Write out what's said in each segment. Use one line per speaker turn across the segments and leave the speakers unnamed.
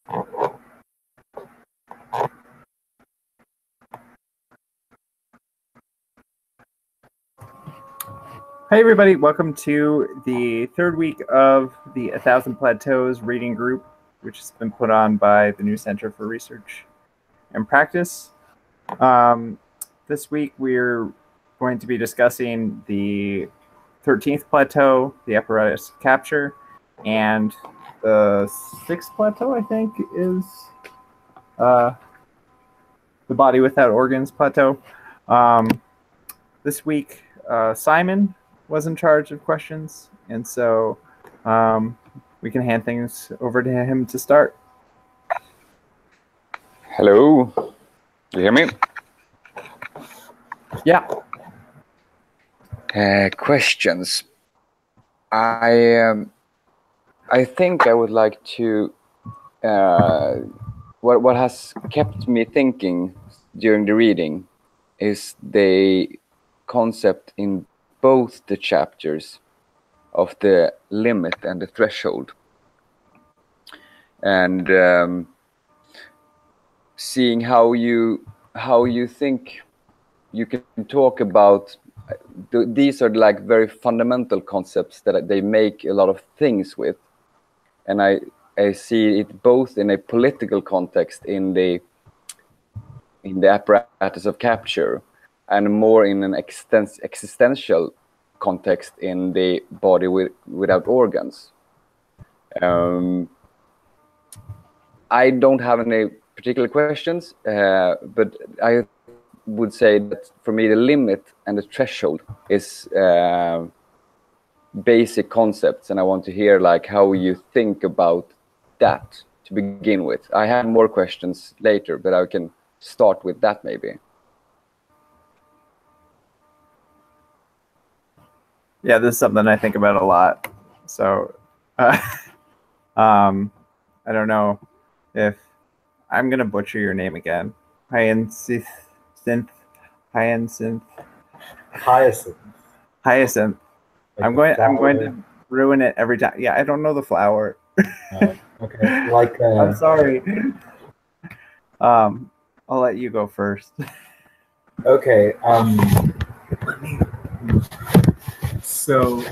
Hey everybody, welcome to the third week of the 1,000 Plateaus reading group, which has been put on by the new Center for Research and Practice. This week we're going to be discussing the 13th plateau, the Apparatus capture, and the 6th plateau, I think, is the body without organs plateau. This week, Simon was in charge of questions, and so we can hand things over to him to start.
Hello, you hear me?
Yeah.
Questions. I think I would like to. What has kept me thinking during the reading is the concept in both the chapters of the limit and the threshold, and seeing how you think you can talk about these are like very fundamental concepts that they make a lot of things with, and I see it both in a political context in the apparatus of capture, and more in an existential context in the body without organs. I don't have any particular questions, but I would say that for me the limit and the threshold is basic concepts, and I want to hear like how you think about that to begin with. I have more questions later, but I can start with that maybe.
Yeah, this is something I think about a lot. So, I don't know if I'm gonna butcher your name again. Hyacinth.
Hyacinth.
I'm going to ruin it every time. Yeah, I don't know the flower.
Okay. Like
I'm sorry. I'll let you go first.
Okay. Let me. So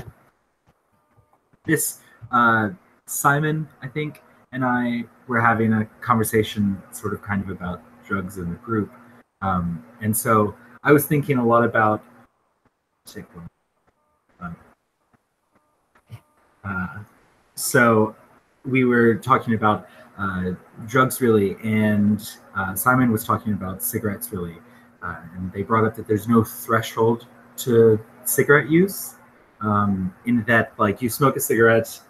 this Simon, I think, and I were having a conversation, sort of, kind of about drugs in the group, and so I was thinking a lot about. So we were talking about drugs, really, and Simon was talking about cigarettes, really, and they brought up that there's no threshold to cigarette use, in that, like, you smoke a cigarette,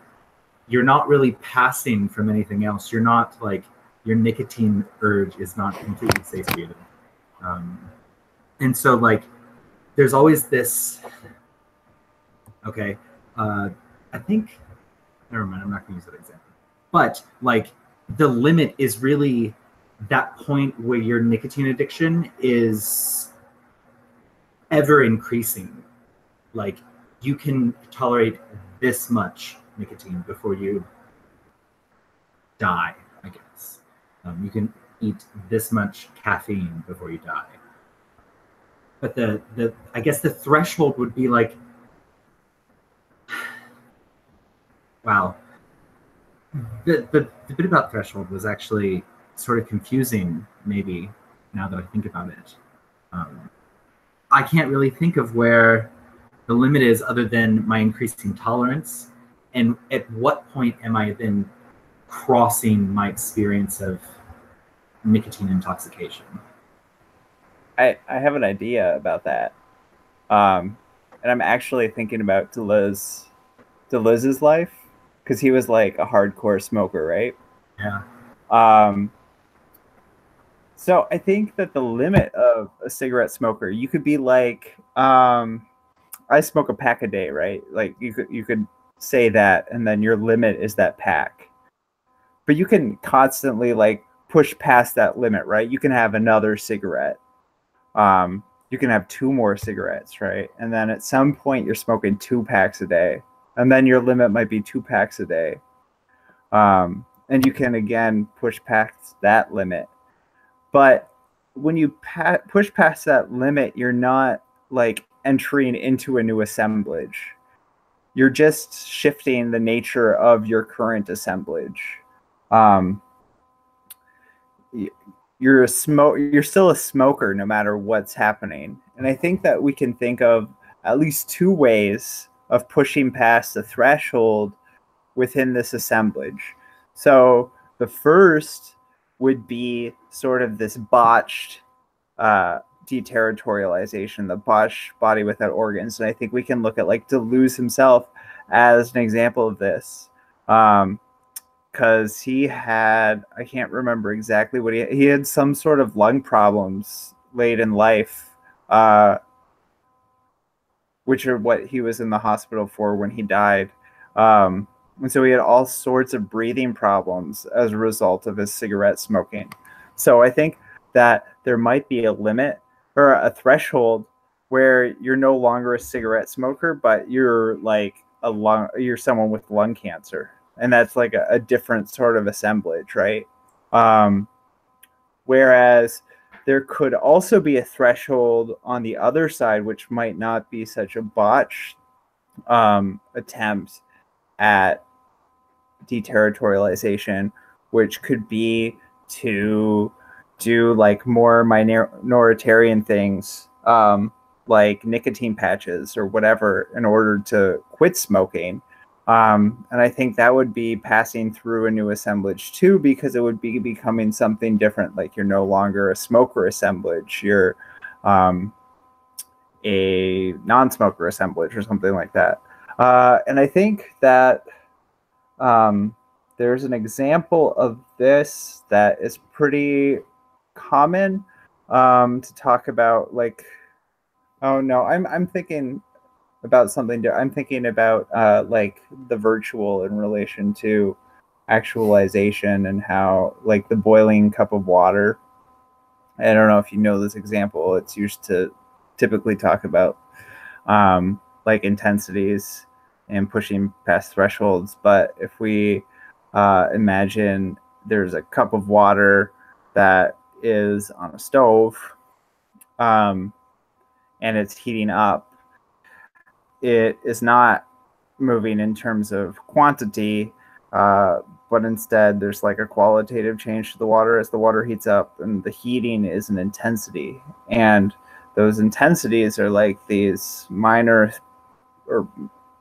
you're not really passing from anything else. You're not, like, your nicotine urge is not completely satiated. And so, like, there's always this, okay, I think, never mind, I'm not going to use that example. But, like, the limit is really that point where your nicotine addiction is ever increasing. Like, you can tolerate this much nicotine before you die, I guess. You can eat this much caffeine before you die. But I guess the threshold would be like, wow. The bit about threshold was actually sort of confusing, maybe, now that I think about it. I can't really think of where the limit is other than my increasing tolerance, and at what point am I then crossing my experience of nicotine intoxication?
I have an idea about that, and I'm actually thinking about Deleuze's life, because he was like a hardcore smoker, right?
Yeah.
So I think that the limit of a cigarette smoker, you could be like, I smoke a pack a day, right? Like, you could say that, and then your limit is that pack. But you can constantly, like, push past that limit, right? You can have another cigarette. You can have 2 more cigarettes, right? And then at some point you're smoking 2 packs a day, and then your limit might be 2 packs a day. And and you can again push past that limit. But when you push past that limit, you're not like entering into a new assemblage. You're just shifting the nature of your current assemblage. You're still a smoker no matter what's happening. And I think that we can think of at least two ways of pushing past the threshold within this assemblage. So the first would be sort of this botched deterritorialization, the botched body without organs. And I think we can look at like Deleuze himself as an example of this. Because he had, I can't remember exactly what he had some sort of lung problems late in life, which are what he was in the hospital for when he died. And so he had all sorts of breathing problems as a result of his cigarette smoking. So I think that there might be a limit or a threshold where you're no longer a cigarette smoker, but you're like you're someone with lung cancer. And that's like a different sort of assemblage, right? Whereas there could also be a threshold on the other side, which might not be such a botched attempt at deterritorialization, which could be to do like more minoritarian things, like nicotine patches or whatever, in order to quit smoking. And I think that would be passing through a new assemblage too, because it would be becoming something different. Like you're no longer a smoker assemblage, you're a non-smoker assemblage or something like that. And I think that there's an example of this that is pretty common to talk about. Like, oh no, I'm thinking about something. I'm thinking about like the virtual in relation to actualization and how like the boiling cup of water. I don't know if you know this example. It's used to typically talk about like intensities and pushing past thresholds. But if we imagine there's a cup of water that is on a stove and it's heating up, it is not moving in terms of quantity, but instead there's like a qualitative change to the water as the water heats up, and the heating is an intensity. And those intensities are like these minor or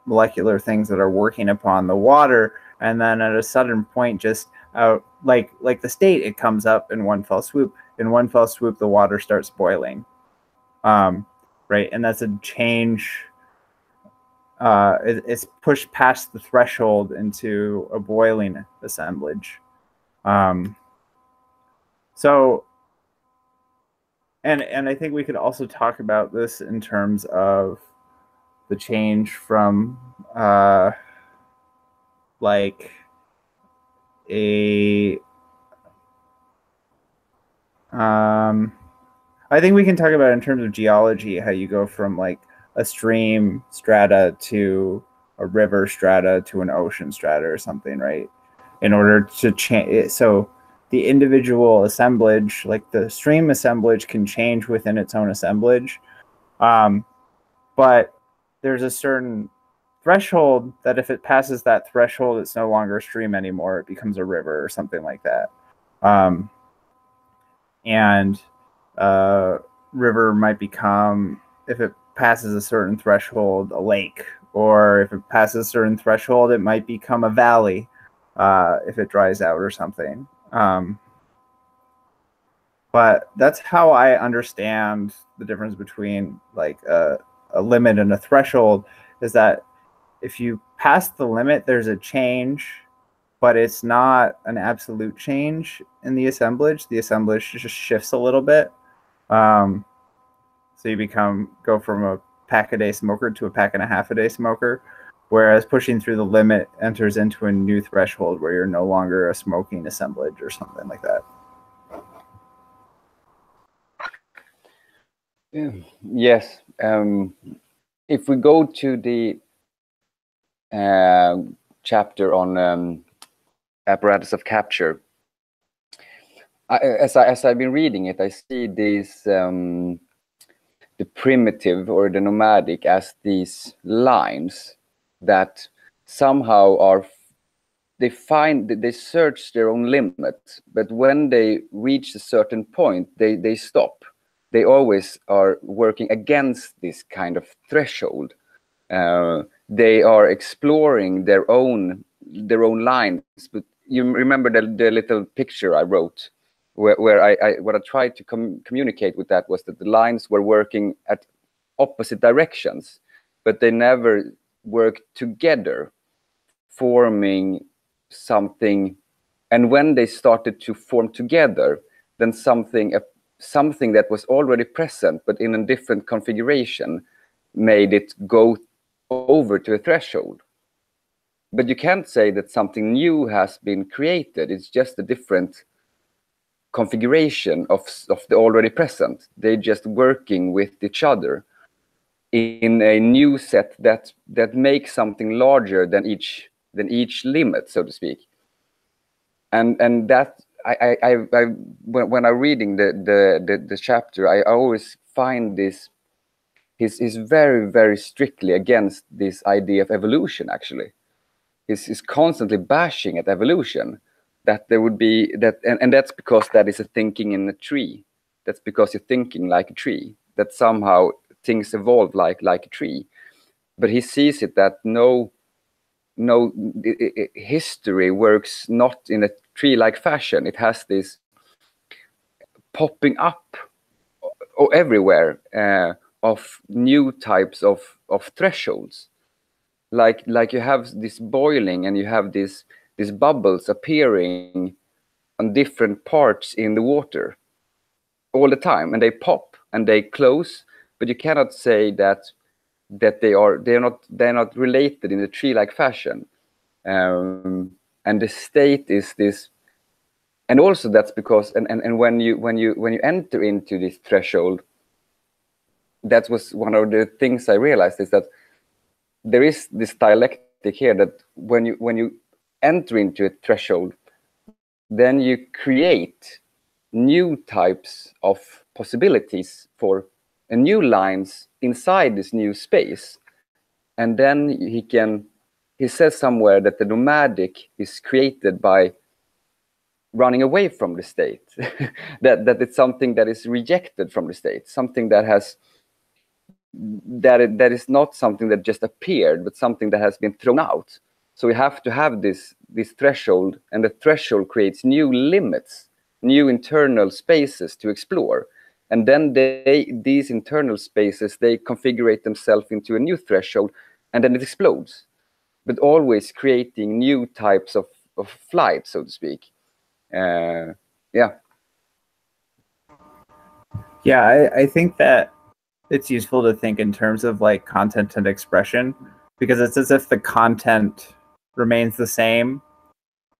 molecular things that are working upon the water, and then at a sudden point, just out like the state, it comes up in one fell swoop. In one fell swoop, the water starts boiling, right? And that's a change. It's pushed past the threshold into a boiling assemblage. So, and I think we could also talk about this in terms of the change from like a I think we can talk about it in terms of geology, how you go from like a stream strata to a river strata to an ocean strata or something, right? In order to change, so the individual assemblage, like the stream assemblage, can change within its own assemblage, but there's a certain threshold that if it passes that threshold, it's no longer a stream anymore. It becomes a river or something like that. And river might become, if it passes a certain threshold, a lake, or if it passes a certain threshold, it might become a valley if it dries out or something. But that's how I understand the difference between like a limit and a threshold, is that if you pass the limit, there's a change, but it's not an absolute change in the assemblage. The assemblage just shifts a little bit. So you go from a pack-a-day smoker to a pack-and-a-half-a-day smoker, whereas pushing through the limit enters into a new threshold where you're no longer a smoking assemblage or something like that.
Yes. If we go to the chapter on apparatus of capture. As I've been reading it, I see these the primitive or the nomadic as these lines that somehow are, they search their own limit, but when they reach a certain point, they stop. They always are working against this kind of threshold. They are exploring their own lines. But you remember the little picture I wrote, where what I tried to communicate with that was that the lines were working at opposite directions, but they never worked together, forming something. And when they started to form together, then something that was already present but in a different configuration made it go over to a threshold. But you can't say that something new has been created. It's just a different configuration of the already present. They're just working with each other in a new set that makes something larger than each limit, so to speak. And that when I'm reading the chapter, I always find this. He's very, very strictly against this idea of evolution. Actually, he's constantly bashing at evolution. That there would be that, and that's because that is a thinking in a tree. That's because you're thinking like a tree. That somehow things evolve like a tree. But he sees it that history works not in a tree-like fashion. It has this popping up everywhere of new types of thresholds. Like you have this boiling, and you have these bubbles appearing on different parts in the water all the time, and they pop and they close, but you cannot say that they're not related in a tree-like fashion. And the state is this, and also that's because and when you enter into this threshold, that was one of the things I realized, is that there is this dialectic here, that when you enter into a threshold, then you create new types of possibilities for new lines inside this new space. And then he says somewhere that the nomadic is created by running away from the state. that it's something that is rejected from the state, something that is not something that just appeared, but something that has been thrown out. So we have to have this threshold, and the threshold creates new limits, new internal spaces to explore. And then these internal spaces, they configure themselves into a new threshold, and then it explodes, but always creating new types of flight, so to speak. Yeah.
Yeah, I think that it's useful to think in terms of like content and expression, because it's as if the content remains the same,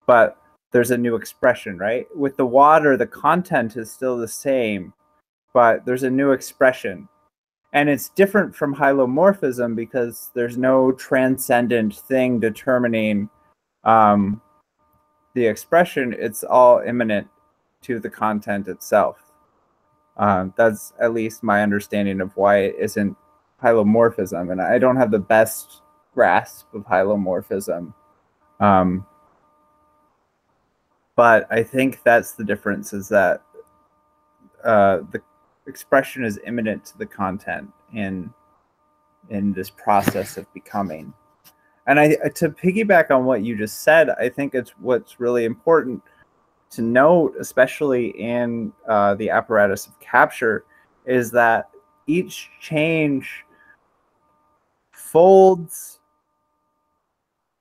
but there's a new expression, right? With the water, the content is still the same, but there's a new expression. And it's different from hylomorphism because there's no transcendent thing determining the expression. It's all immanent to the content itself. That's at least my understanding of why it isn't hylomorphism. And I don't have the best grasp of hylomorphism. But I think that's the difference, is that the expression is immanent to the content in this process of becoming. And to piggyback on what you just said, I think it's what's really important to note, especially in the apparatus of capture, is that each change folds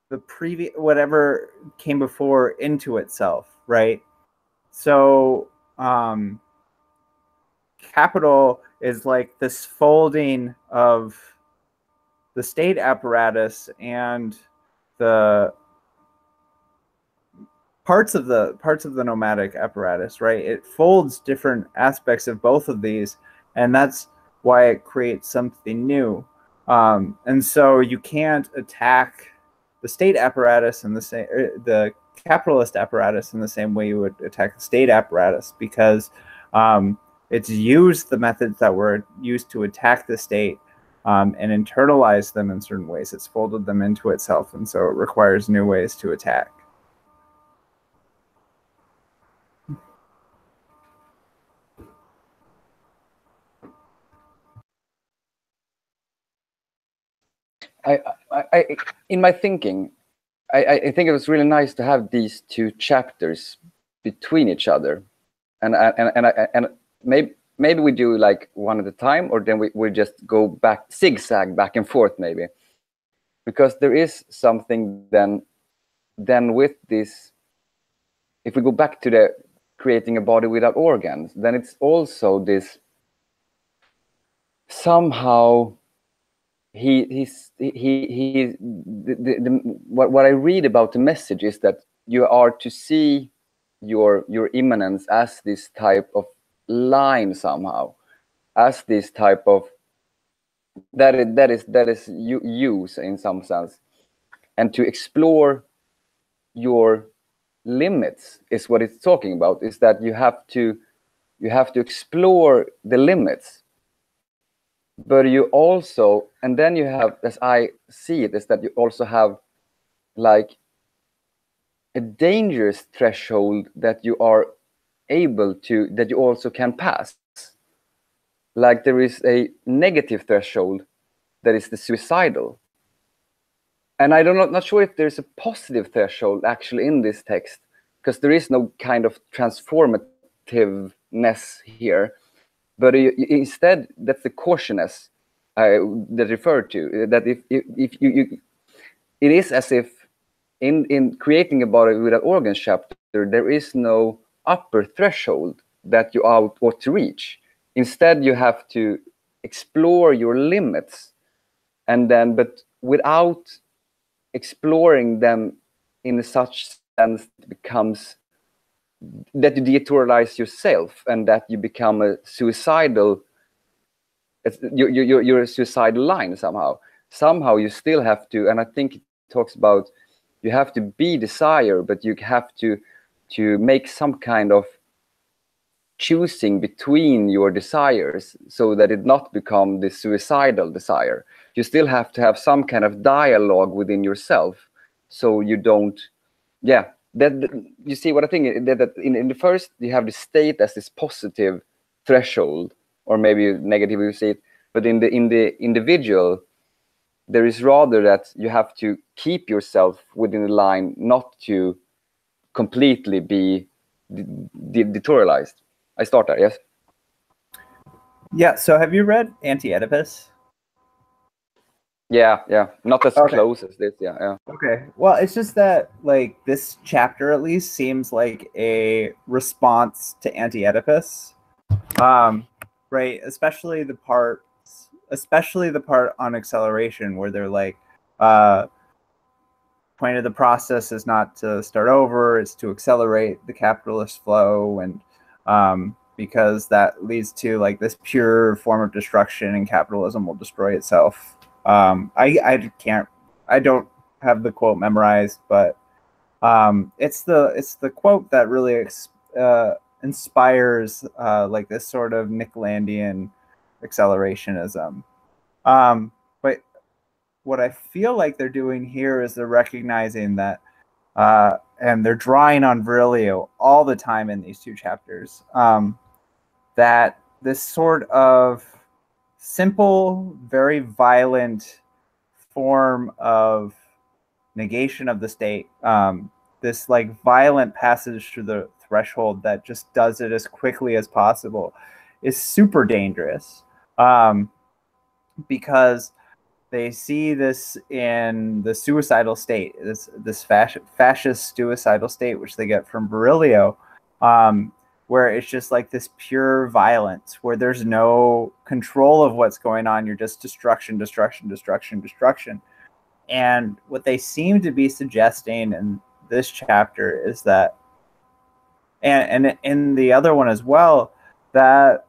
the previous, whatever came before, into itself, right? So capital is like this folding of the state apparatus and the parts of the nomadic apparatus, right? It folds different aspects of both of these, and that's why it creates something new. And so you can't attack the state apparatus and the capitalist apparatus in the same way you would attack the state apparatus, because it's used the methods that were used to attack the state and internalized them in certain ways. It's folded them into itself, and so it requires new ways to attack.
In my thinking, I think it was really nice to have these two chapters between each other, and maybe we do like one at a time, or then we just go back, zigzag back and forth maybe, because there is something then with this. If we go back to the creating a body without organs, then it's also this somehow. What I read about the message is that you are to see your immanence as this type of line somehow, as this type of that is use in some sense, and to explore your limits is what it's talking about. Is that you have to explore the limits. But you also, and then you have, as I see it, is that you also have like a dangerous threshold that you are able to, that you also can pass. Like there is a negative threshold that is the suicidal. And I'm not sure if there's a positive threshold actually in this text, because there is no kind of transformativeness here. But instead, that's the cautiousness that referred to. That if you, it is as if in creating a body without organs chapter, there is no upper threshold that you ought to reach. Instead, you have to explore your limits, and then, but without exploring them in such sense, it becomes that you denaturalize yourself, and that you become a suicidal. You're a suicidal line somehow. Somehow you still have to, and I think it talks about you have to be desire, but you have to make some kind of choosing between your desires, so that it not become the suicidal desire. You still have to have some kind of dialogue within yourself, so you don't. Yeah. That you see what I think, that in the first you have the state as this positive threshold, or maybe negative you see it, but in the individual there is rather that you have to keep yourself within the line, not to completely be denaturalized. I start there, yes.
Yeah. So have you read AntiOedipus?
Yeah, not as
Okay.
close as this. Yeah.
Okay. Well, it's just that like this chapter at least seems like a response to AntiOedipus, right? Especially the part on acceleration, where they're like, point of the process is not to start over; it's to accelerate the capitalist flow, and because that leads to like this pure form of destruction, and capitalism will destroy itself. I don't have the quote memorized, but it's the quote that really inspires like this sort of Nicholandian accelerationism. But what I feel like they're doing here is they're recognizing that, and they're drawing on Virilio all the time in these two chapters, that this sort of simple, very violent form of negation of the state, this like violent passage through the threshold that just does it as quickly as possible, is super dangerous, because they see this in the suicidal state, this fascist suicidal state, which they get from Virilio, where it's just like this pure violence, where there's no control of what's going on. You're just destruction. And what they seem to be suggesting in this chapter is that, and in the other one as well, that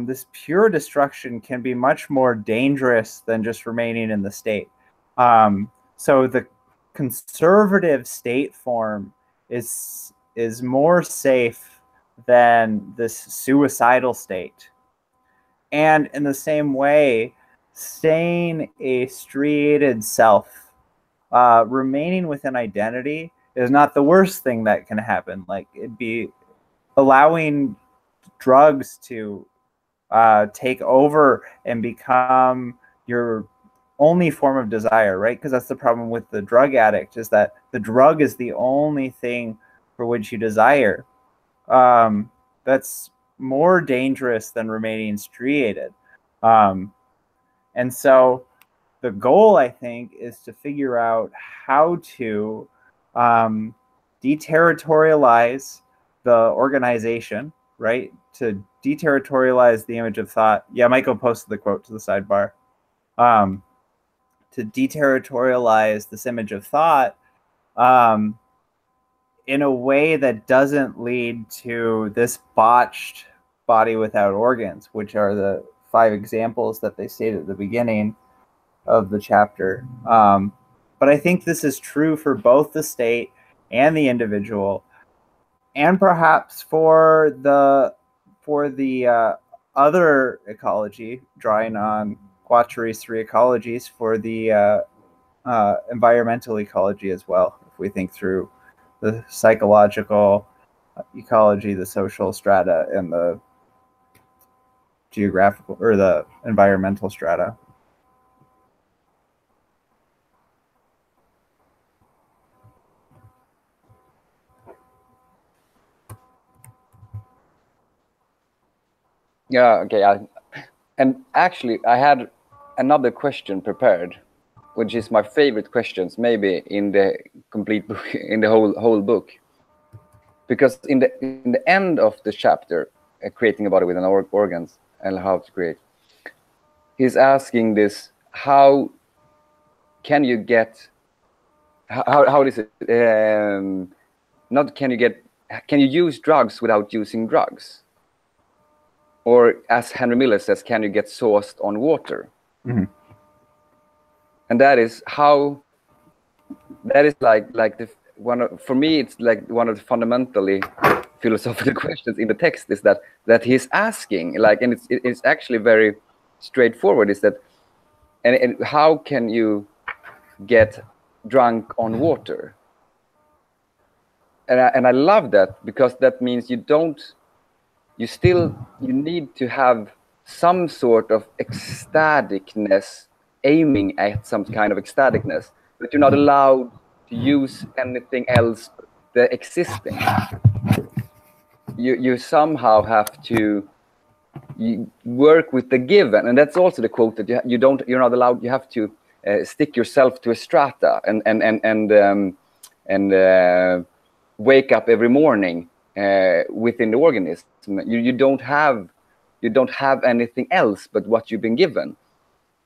this pure destruction can be much more dangerous than just remaining in the state. So the conservative state form is more safe than this suicidal state. And in the same way, staying a striated self, remaining with an identity, is not the worst thing that can happen. Like, it'd be allowing drugs to take over and become your only form of desire, right? Because that's the problem with the drug addict, is that the drug is the only thing for which you desire. That's more dangerous than remaining striated. And so the goal, I think, is to figure out how to deterritorialize the organization, right? To deterritorialize the image of thought. Yeah, Michael posted the quote to the sidebar. To deterritorialize this image of thought in a way that doesn't lead to this botched body without organs, which are the 5 examples that they stated at the beginning of the chapter. But I think this is true for both the state and the individual, and perhaps for the other ecology, drawing on Guattari's 3 ecologies, for the environmental ecology as well, if we think through the psychological ecology, the social strata, and the geographical or the environmental strata.
Yeah, okay. And actually, I had another question prepared, which is my favorite questions, maybe in the complete book, in the whole book, because in the end of the chapter, creating a body with an organs and how to create, he's asking this: how can you get? How is it? Not can you get? Can you use drugs without using drugs? Or, as Henry Miller says, can you get sourced on water?
Mm-hmm.
And that is how. That is like the one of, for me, it's like one of the fundamentally philosophical questions in the text, is that he's asking, like, and it's actually very straightforward. Is that and how can you get drunk on water? And I love that, because that means you need to have some sort of ecstaticness, aiming at some kind of ecstaticness, but you're not allowed to use anything else but the existing. You somehow have to work with the given, and that's also the quote that you're not allowed. You have to stick yourself to a strata and wake up every morning within the organism. You don't have anything else but what you've been given.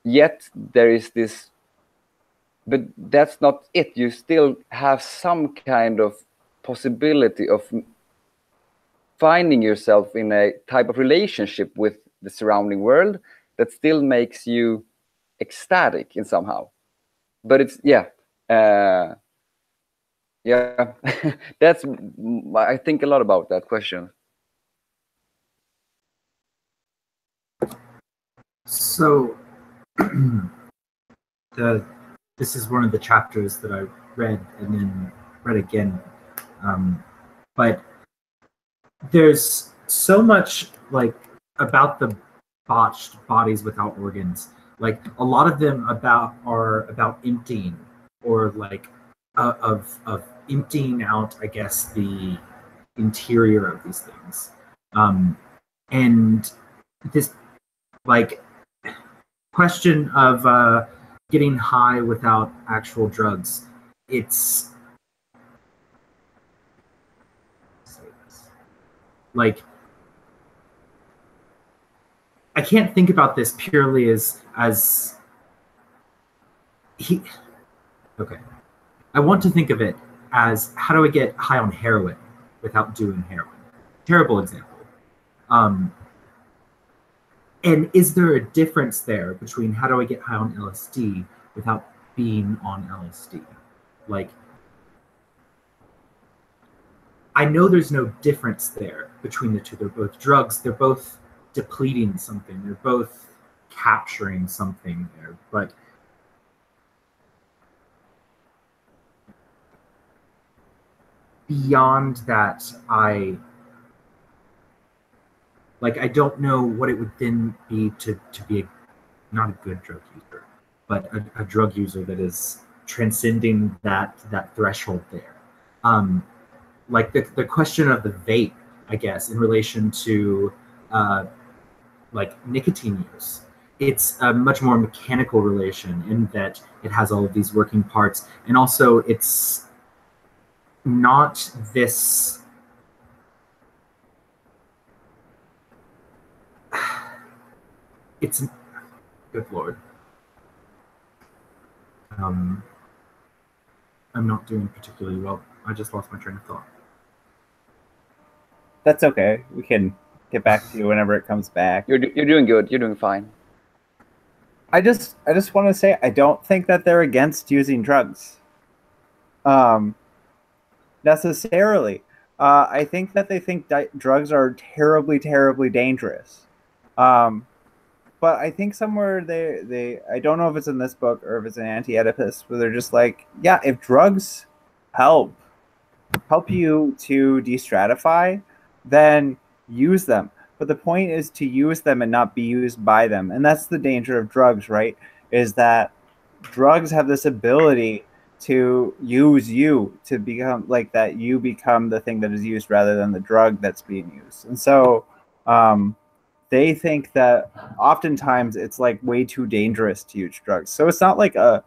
Yet there is this, but that's not it. You still have some kind of possibility of finding yourself in a type of relationship with the surrounding world that still makes you ecstatic in somehow. But it's that's, I think a lot about that question.
So this is one of the chapters that I read and then read again, but there's so much like about the botched bodies without organs. Like a lot of them are about emptying, or like of emptying out, I guess, the interior of these things, and this like question of getting high without actual drugs. It's like, I can't think about this purely as he. Okay, I want to think of it as, how do I get high on heroin without doing heroin? Terrible example. And is there a difference there between how do I get high on LSD without being on LSD? Like, I know there's no difference there between the two. They're both drugs. They're both depleting something. They're both capturing something there. But beyond that, I don't know what it would then be to be not a good drug user, but a drug user that is transcending that threshold there. Like the question of the vape, I guess, in relation to like nicotine use. It's a much more mechanical relation in that it has all of these working parts, and also it's not this. It's good Lord. I'm not doing particularly well. I just lost my train of thought.
That's okay. We can get back to you whenever it comes back.
You're doing good. You're doing fine.
I just want to say I don't think that they're against using drugs. Necessarily. I think that they think drugs are terribly, terribly dangerous. But I think somewhere I don't know if it's in this book or if it's in AntiOedipus, where they're just like, yeah, if drugs help you to de-stratify, then use them. But the point is to use them and not be used by them. And that's the danger of drugs, right? Is that drugs have this ability to use you to become like that. You become the thing that is used rather than the drug that's being used. And so they think that oftentimes it's like way too dangerous to use drugs. So it's not like a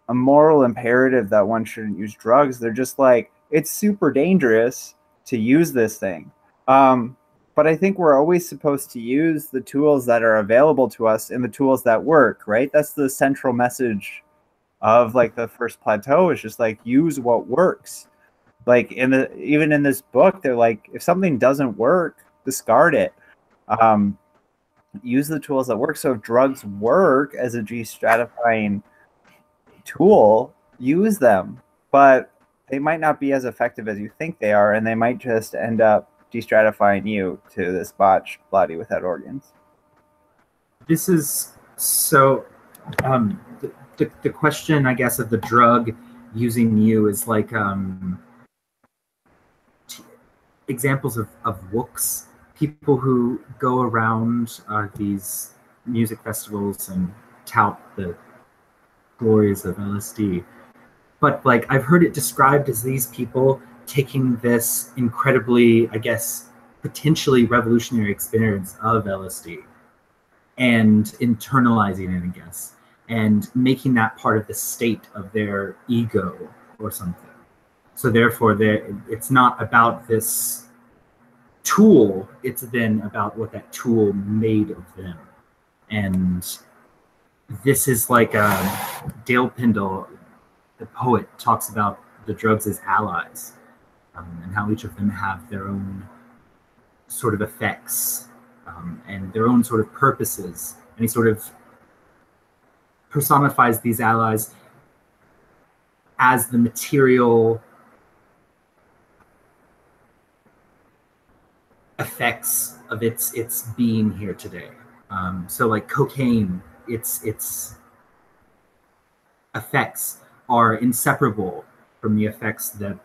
moral imperative that one shouldn't use drugs. They're just like, it's super dangerous to use this thing. But I think we're always supposed to use the tools that are available to us and the tools that work, right? That's the central message of like the first plateau, is just like, use what works. Like even in this book, they're like, if something doesn't work, discard it. Use the tools that work. So if drugs work as a de-stratifying tool, use them. But they might not be as effective as you think they are, and they might just end up de-stratifying you to this botched body without organs.
This is so the question, I guess, of the drug using you is like examples of wooks, people who go around these music festivals and tout the glories of LSD. But like, I've heard it described as these people taking this incredibly, I guess, potentially revolutionary experience of LSD and internalizing it, I guess, and making that part of the state of their ego or something. So therefore, it's not about this tool, it's then about what that tool made of them. And this is like Dale Pendle, the poet, talks about the drugs as allies, and how each of them have their own sort of effects and their own sort of purposes. And he sort of personifies these allies as the material effects of its being here today. So like cocaine, its effects are inseparable from the effects that,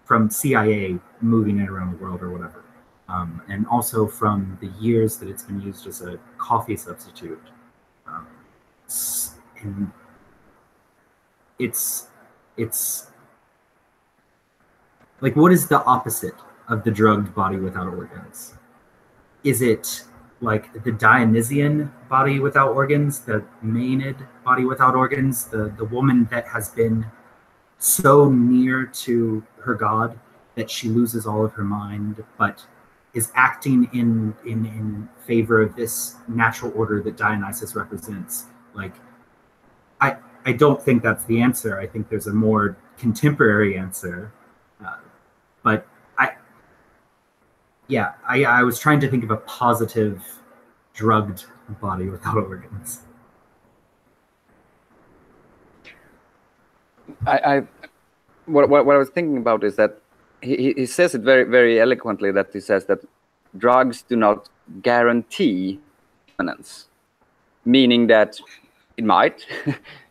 from CIA moving it around the world or whatever. And also from the years that it's been used as a coffee substitute. And it's like, what is the opposite of the drugged body without organs? Is it like the Dionysian body without organs, the Maenad body without organs, the woman that has been so near to her god that she loses all of her mind, but is acting in favor of this natural order that Dionysus represents? Like, I don't think that's the answer. I think there's a more contemporary answer, but I was trying to think of a positive drugged body without organs.
What I was thinking about is that he says it very, very eloquently, that he says that drugs do not guarantee permanence, meaning that it might,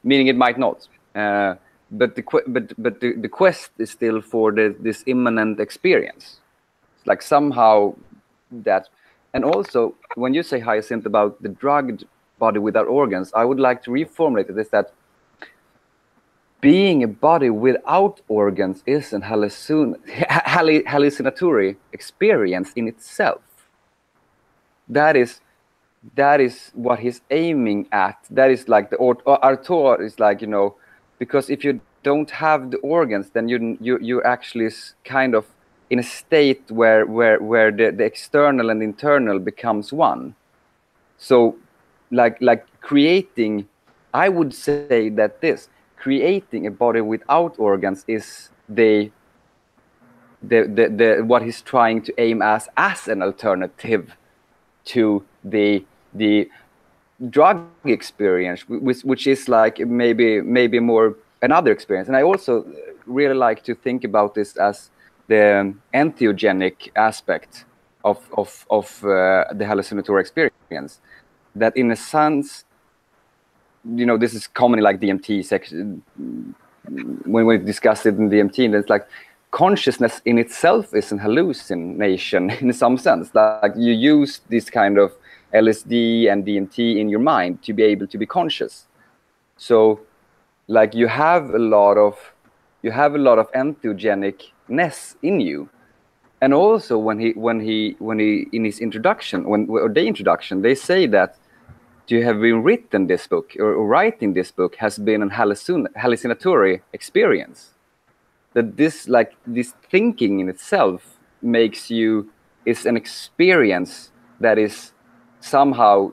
meaning it might not. But the quest is still for this immanent experience. It's like somehow that, and also when you say, Hyacinth, about the drugged body without organs, I would like to reformulate it, is that being a body without organs is an hallucinatory experience in itself. That is what he's aiming at. That is like the Arthur is like, you know, because if you don't have the organs, then you actually kind of in a state where the external and internal becomes one. So like creating, I would say that creating a body without organs is the what he's trying to aim as an alternative to the drug experience, which is like maybe more another experience. And I also really like to think about this as the entheogenic aspect of the hallucinatory experience. That in a sense, you know, this is commonly like DMT section, when we discussed it in DMT, and it's like consciousness in itself is an hallucination in some sense. Like you use this kind of LSD and DMT in your mind to be able to be conscious. So like you have a lot of entheogenicness in you. And also when he in his introduction, or the introduction, they say that to have been written this book or writing this book has been an hallucinatory experience. That this thinking in itself is an experience that is somehow,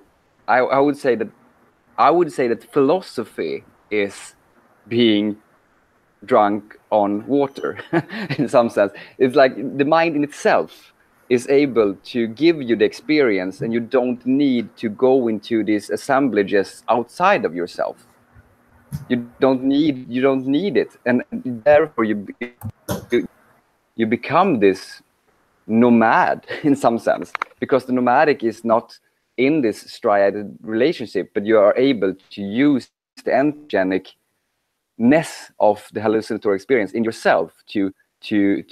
I would say that philosophy is being drunk on water in some sense. It's like the mind in itself is able to give you the experience, and you don't need to go into these assemblages outside of yourself. You don't need it, and therefore you become this nomad in some sense, because the nomadic is not in this striated relationship, but you are able to use the entheogenicness of the hallucinatory experience in yourself to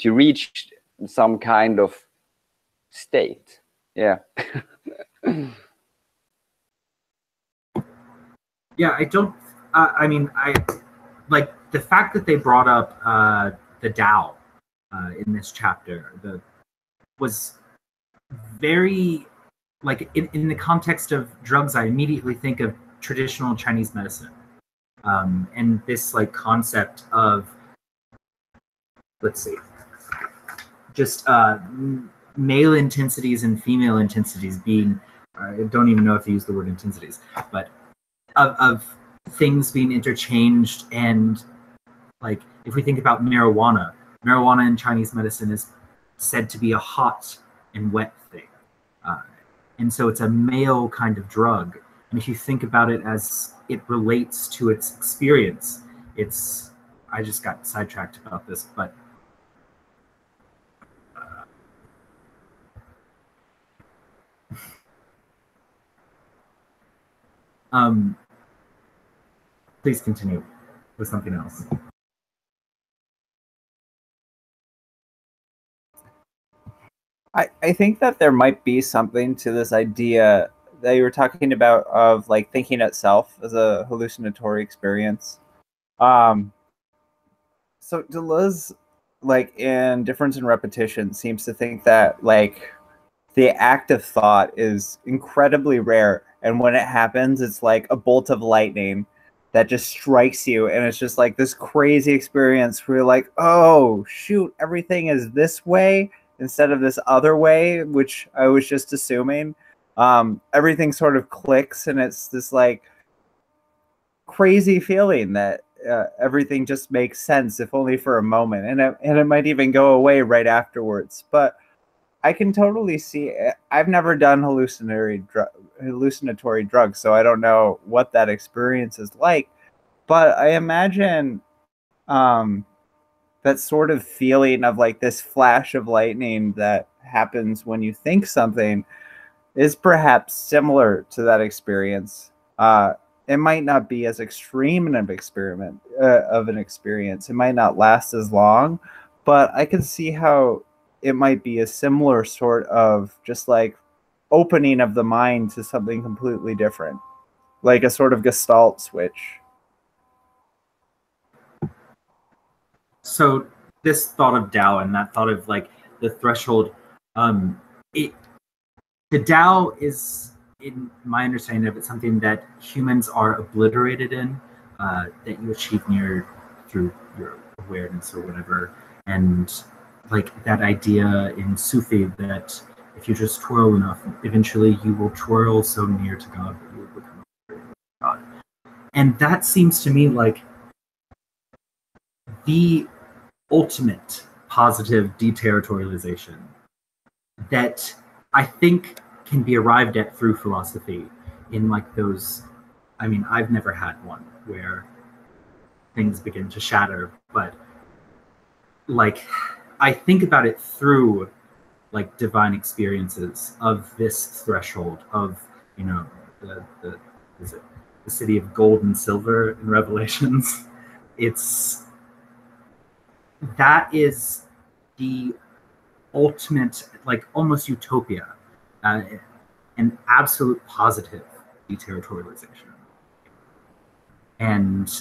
reach some kind of state. Yeah.
Yeah, I don't. I mean, I like the fact that they brought up the Tao in this chapter. Was very like in the context of drugs. I immediately think of traditional Chinese medicine, and this like concept of, let's see, just male intensities and female intensities being. I don't even know if you use the word intensities, but of things being interchanged. And like if we think about marijuana in Chinese medicine is said to be a hot and wet thing, and so it's a male kind of drug. And if you think about it as it relates to its experience, it's, I just got sidetracked about this, but please continue with something else.
I think that there might be something to this idea that you were talking about of like thinking itself as a hallucinatory experience. So Deleuze, like in Difference in Repetition, seems to think that like the act of thought is incredibly rare, and when it happens, it's like a bolt of lightning that just strikes you, and it's just like this crazy experience where you're like, oh shoot, everything is this way instead of this other way, which I was just assuming. Everything sort of clicks, and it's this like crazy feeling that everything just makes sense, if only for a moment, and it might even go away right afterwards. But I can totally see it. I've never done hallucinatory drugs, so I don't know what that experience is like. But I imagine that sort of feeling of like this flash of lightning that happens when you think something is perhaps similar to that experience. It might not be as extreme an experience. It might not last as long, but I can see how it might be a similar sort of just like opening of the mind to something completely different, like a sort of gestalt switch.
So this thought of Tao and that thought of like the threshold, the Tao is, in my understanding of it, something that humans are obliterated in, that you achieve through your awareness or whatever. And like that idea in Sufi that if you just twirl enough, eventually you will twirl so near to God that you will become God. And that seems to me like the ultimate positive deterritorialization that I think can be arrived at through philosophy in like those, I mean, I've never had one where things begin to shatter, but like I think about it through like divine experiences of this threshold of, you know, the city of gold and silver in Revelations. That is the ultimate, like almost utopia, an absolute positive deterritorialization. And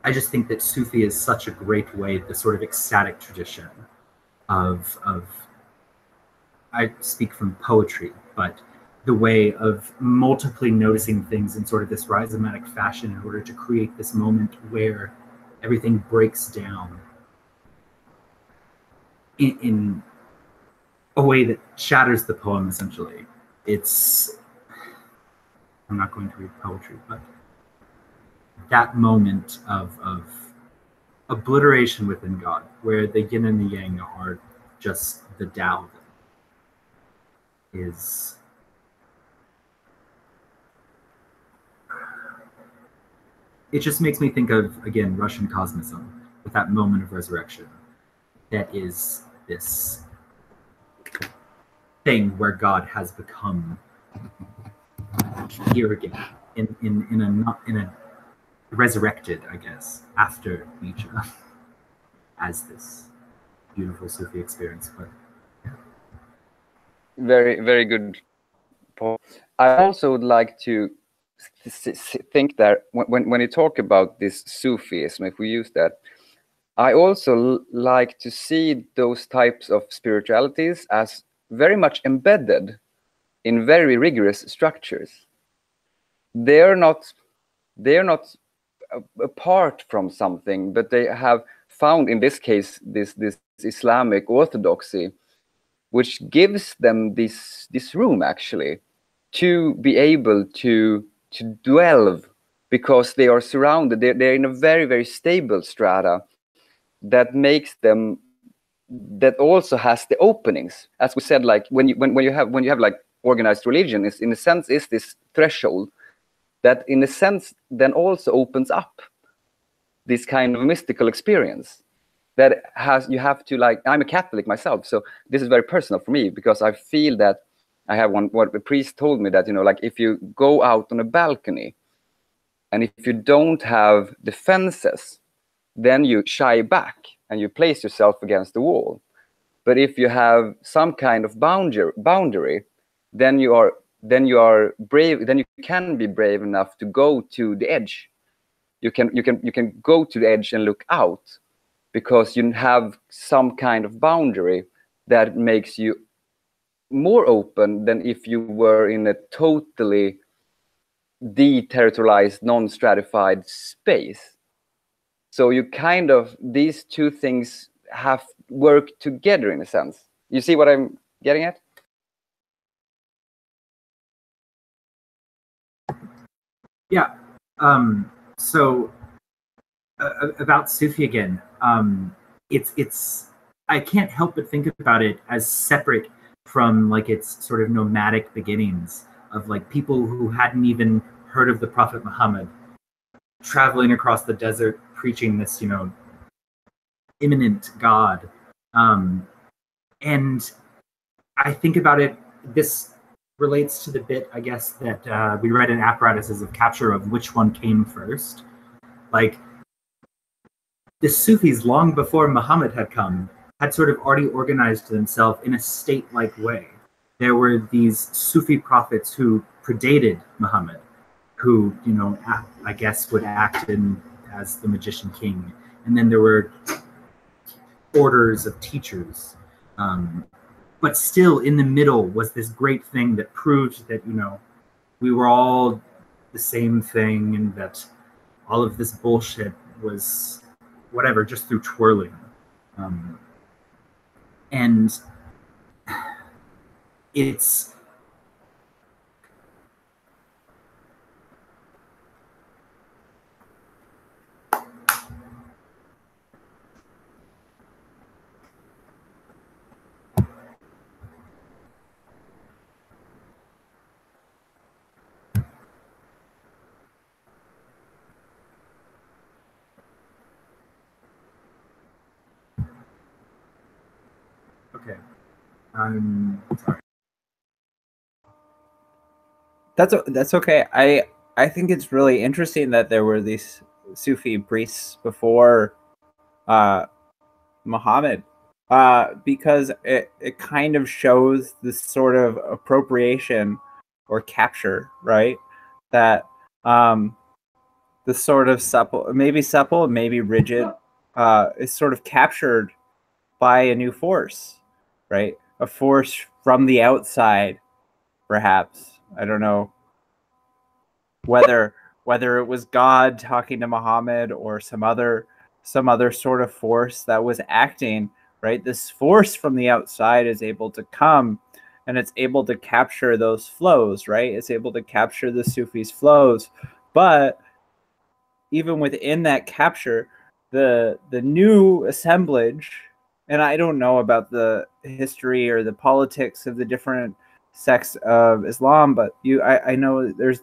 I just think that Sufi is such a great way, the sort of ecstatic tradition of I speak from poetry, but the way of multiply noticing things in sort of this rhizomatic fashion in order to create this moment where everything breaks down in a way that shatters the poem, essentially. I'm not going to read poetry, but that moment of obliteration within God, where the yin and the yang are just the Tao, is it just makes me think of, again, Russian cosmism, with that moment of resurrection that is this thing where God has become here again in a resurrected, I guess, after Nietzsche, as this beautiful Sufi experience. But yeah.
Very, very good point. I also would like to think that when you talk about this Sufism, if we use that, I also like to see those types of spiritualities as very much embedded in very rigorous structures. They're not apart from something, but they have found, in this case, this Islamic orthodoxy, which gives them this room actually to be able to dwell, because they are surrounded. They're in a very, very stable strata that makes them, that also has the openings, as we said, like when you have like organized religion, is in a sense is this threshold that in a sense then also opens up this kind of mystical experience that you have to, like, I'm a Catholic myself, so this is very personal for me, because I feel that I have what the priest told me, that, you know, like if you go out on a balcony and if you don't have defenses, then you shy back and you place yourself against the wall. But if you have some kind of boundary, then you are brave. Then you can be brave enough to go to the edge. You can go to the edge and look out, because you have some kind of boundary that makes you more open than if you were in a totally deterritorialized, non-stratified space. So you kind of, these two things have worked together in a sense. You see what I'm getting at?
Yeah. So about Sufi again, it's I can't help but think about it as separate from like its sort of nomadic beginnings of like people who hadn't even heard of the Prophet Muhammad traveling across the desert preaching this, imminent God. And I think about it, this relates to the bit, I guess, that we read in Apparatuses of capture of which one came first. Like, the Sufis, long before Muhammad had come, had sort of already organized themselves in a state-like way. There were these Sufi prophets who predated Muhammad, who, I guess would act as the magician king. And then there were orders of teachers. But still, in the middle was this great thing that proved that, we were all the same thing, and that all of this bullshit was whatever, just through twirling. And it's... Okay. I'm sorry.
That's okay. I think it's really interesting that there were these Sufi priests before Muhammad, because it kind of shows this sort of appropriation or capture, right? That the sort of supple, maybe rigid, is sort of captured by a new force, right? A force from the outside, perhaps. I don't know whether it was God talking to Muhammad or some other sort of force that was acting, right? This force from the outside is able to come and it's able to capture those flows, right? It's able to capture the Sufis' flows. But even within that capture, the new assemblage, and I don't know about the history or the politics of the different sects of Islam, but I know there's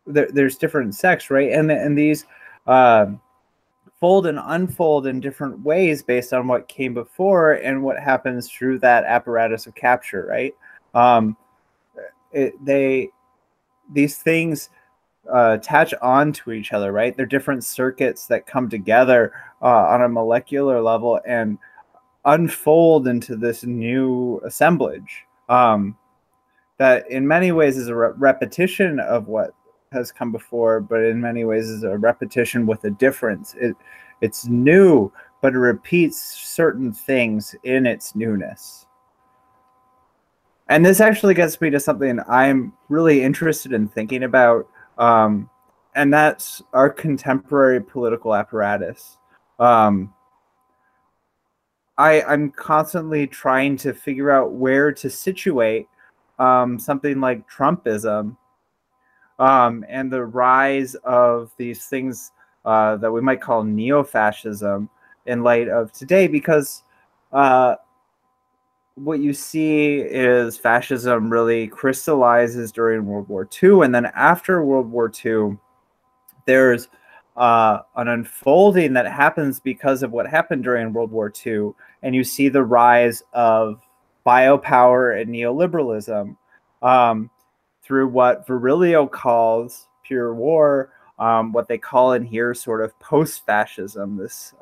there's different sects, right? And these fold and unfold in different ways based on what came before and what happens through that apparatus of capture, right? These things attach on to each other, right? They're different circuits that come together on a molecular level and unfold into this new assemblage that in many ways is a repetition of what has come before, but in many ways is a repetition with a difference. It's new, but it repeats certain things in its newness. And this actually gets me to something I'm really interested in thinking about, and that's our contemporary political apparatus. I'm constantly trying to figure out where to situate something like Trumpism and the rise of these things that we might call neo-fascism in light of today, because what you see is fascism really crystallizes during World War II, and then after World War II, there's an unfolding that happens because of what happened during World War II, and you see the rise of biopower and neoliberalism through what Virilio calls pure war, what they call in here sort of post-fascism, this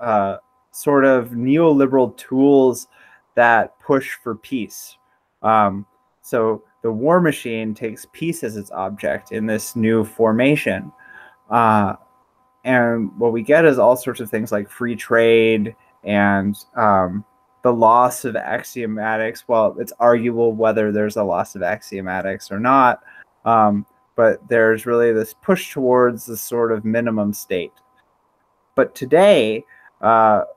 sort of neoliberal tools that push for peace. So the war machine takes peace as its object in this new formation. And what we get is all sorts of things like free trade and the loss of axiomatics. Well, it's arguable whether there's a loss of axiomatics or not, but there's really this push towards this sort of minimum state. But today,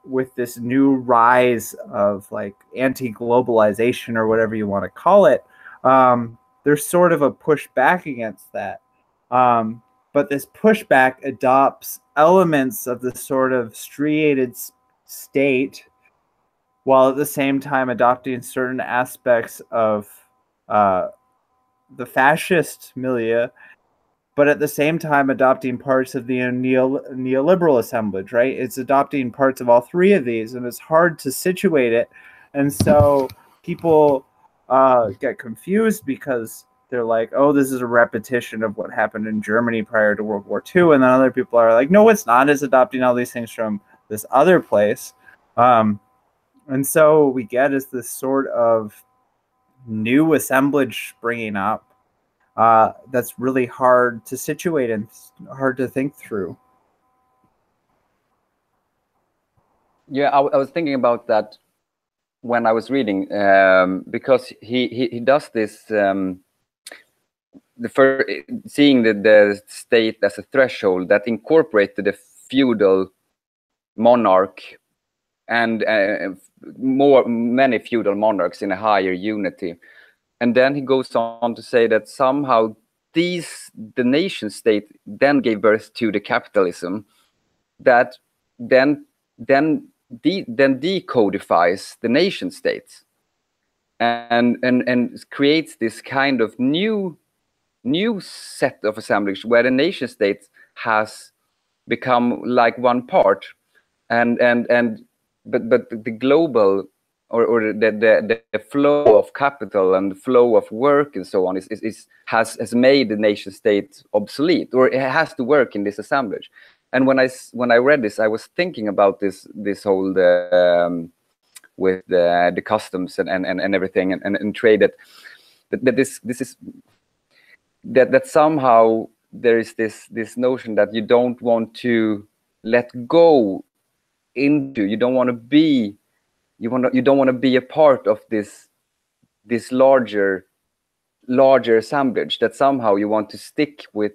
with this new rise of like anti-globalization or whatever you want to call it, there's sort of a push back against that. But this pushback adopts elements of the sort of striated state, while at the same time adopting certain aspects of the fascist milieu, but at the same time adopting parts of the neoliberal assemblage, right? It's adopting parts of all three of these, and it's hard to situate it. And so people get confused because they're like, oh, this is a repetition of what happened in Germany prior to World War II. And then other people are like, no, it's not. It's adopting all these things from this other place. And so we get is this sort of new assemblage springing up that's really hard to situate and hard to think through.
Yeah, I was thinking about that when I was reading, because he does this, seeing the state as a threshold that incorporated the feudal monarch and many feudal monarchs in a higher unity. And then he goes on to say that somehow the nation state then gave birth to the capitalism that then decodifies the nation states and creates this kind of new set of assemblage where the nation state has become like one part, but the global or the flow of capital and the flow of work and so on has made the nation state obsolete, or it has to work in this assemblage. And when I read this, I was thinking about this whole with the customs and everything and trade, that somehow there is this notion that you don't want to let go into, you don't want to be a part of this larger assemblage, that somehow you want to stick with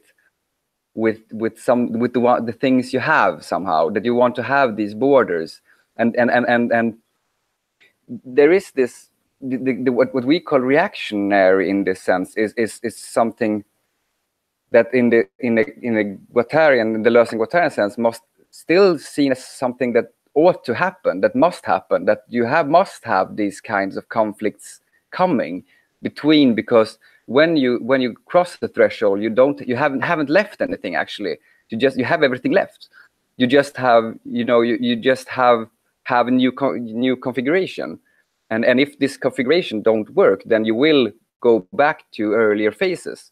the things you have, somehow that you want to have these borders, and there is this what we call reactionary in this sense is something that in the Guattarian, the Lösing-Guattarian sense, must still seen as something that ought to happen, that must happen, that you must have these kinds of conflicts coming between, because when you cross the threshold, you haven't left anything actually. You have everything left. You just have you just have a new configuration, and if this configuration don't work, then you will go back to earlier phases.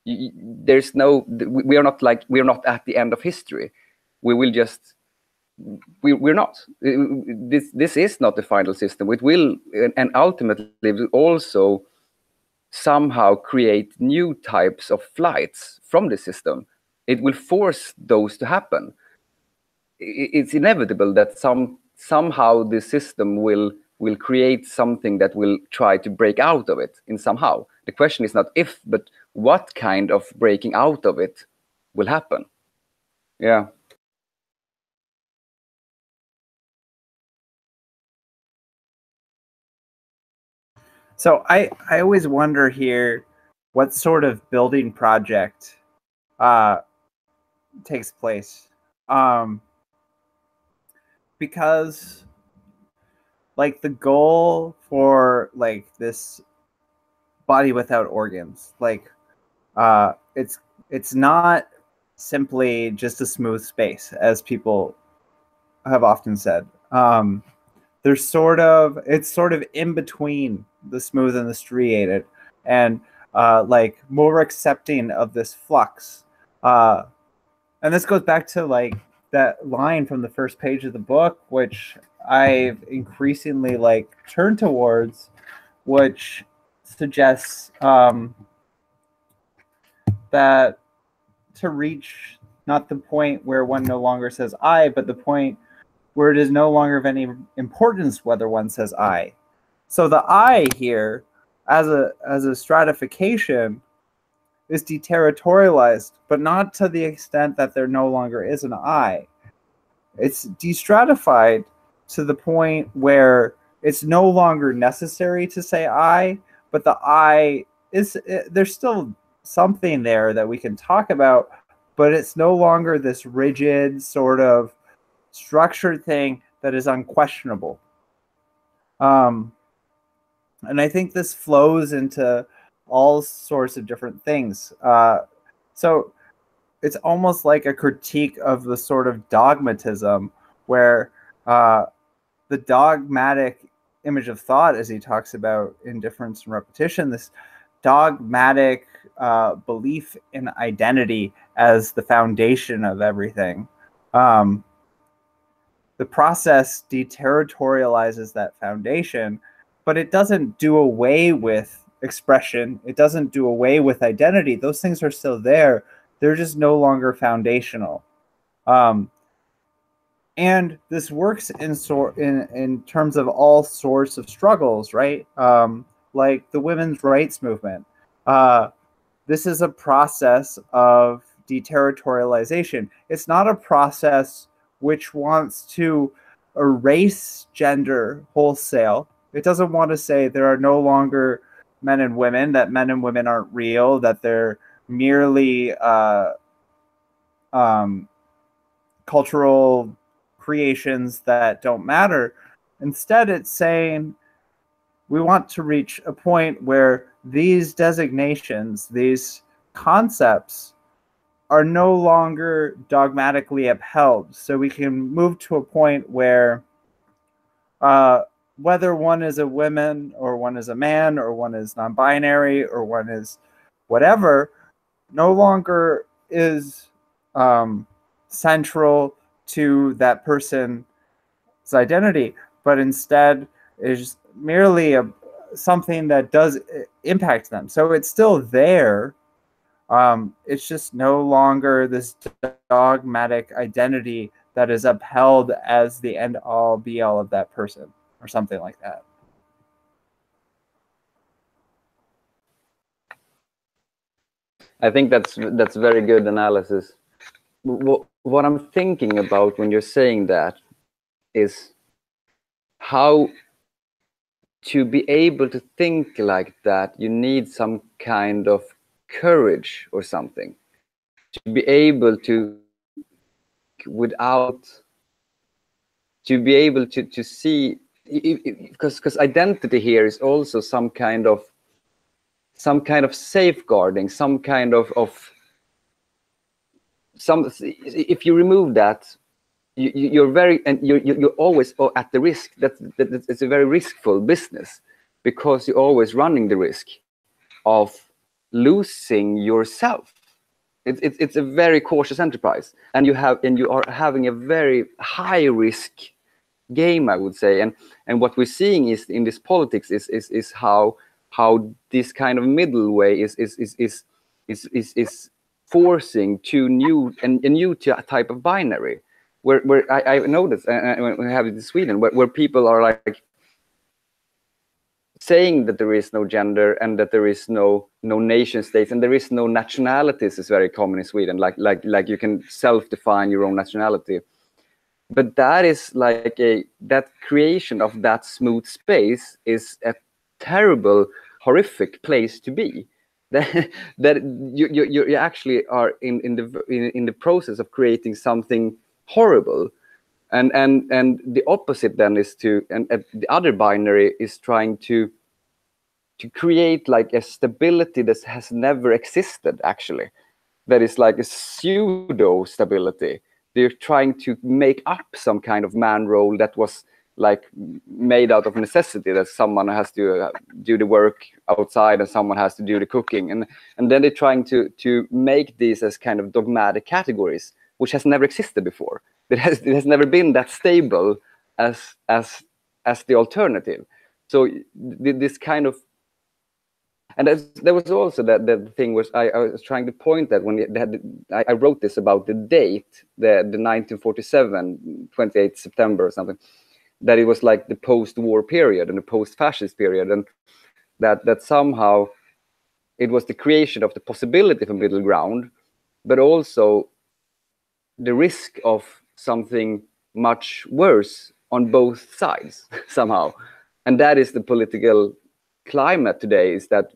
There's no, we are not at the end of history. We will just we're not. This is not the final system. It will, and ultimately will also somehow create new types of flights from the system. It will force those to happen. It's inevitable that somehow the system will create something that will try to break out of it in somehow. The question is not if, but what kind of breaking out of it will happen. Yeah.
So I always wonder here what sort of building project takes place. Because like the goal for like this body without organs, like it's not simply just a smooth space, as people have often said. It's sort of in between the smooth and the striated, and like more accepting of this flux. And this goes back to like that line from the first page of the book, which I've increasingly like turned towards, which suggests that to reach not the point where one no longer says I, but the point where it is no longer of any importance whether one says I. So the I here, as a stratification, is deterritorialized, but not to the extent that there no longer is an I. It's destratified to the point where it's no longer necessary to say I, but the I is, there's still something there that we can talk about, but it's no longer this rigid sort of structured thing that is unquestionable. And I think this flows into all sorts of different things. So it's almost like a critique of the sort of dogmatism where the dogmatic image of thought, as he talks about indifference and repetition, this dogmatic belief in identity as the foundation of everything. The process deterritorializes that foundation, but it doesn't do away with expression. It doesn't do away with identity. Those things are still there. They're just no longer foundational. And this works in terms of all sorts of struggles, right? Like the women's rights movement. This is a process of deterritorialization. It's not a process which wants to erase gender wholesale. It doesn't want to say there are no longer men and women, that men and women aren't real, that they're merely cultural creations that don't matter. Instead, it's saying we want to reach a point where these designations, these concepts, are no longer dogmatically upheld. So we can move to a point where whether one is a woman or one is a man or one is non-binary or one is whatever, no longer is central to that person's identity, but instead is merely something that does impact them. So it's still there. It's just no longer this dogmatic identity that is upheld as the end-all, be-all of that person, or something like that.
I think that's very good analysis. What I'm thinking about when you're saying that is how to be able to think like that, you need some kind of courage or something to be able to, without, to be able to see, because identity here is also some kind of safeguarding, some kind of some, if you remove that, you're very, and you're always at the risk. It's a very riskful business, because you're always running the risk of losing yourself. It's a very cautious enterprise, and you are having a very high risk game, I would say. And what we're seeing is in this politics is how this kind of middle way is forcing to a new type of binary, where I noticed, when we have it in Sweden, where people are like saying that there is no gender and that there is no nation states and there is no nationalities is very common in Sweden. Like you can self-define your own nationality, but that is like that creation of that smooth space is a terrible, horrific place to be. That you actually are in the process of creating something horrible, and the opposite then is and the other binary is trying to create like a stability that has never existed, actually. That is like a pseudo stability. They're trying to make up some kind of man role that was like made out of necessity, that someone has to do the work outside and someone has to do the cooking, and then they're trying to make these as kind of dogmatic categories, which has never existed before. It has never been that stable as the alternative. So this kind of, and there was also the thing was I was trying to point that when I wrote this about the date, the 1947, 28th September or something, that it was like the post-war period and the post-fascist period, and that somehow it was the creation of the possibility for middle ground, but also the risk of something much worse on both sides somehow. And that is the political climate today, is that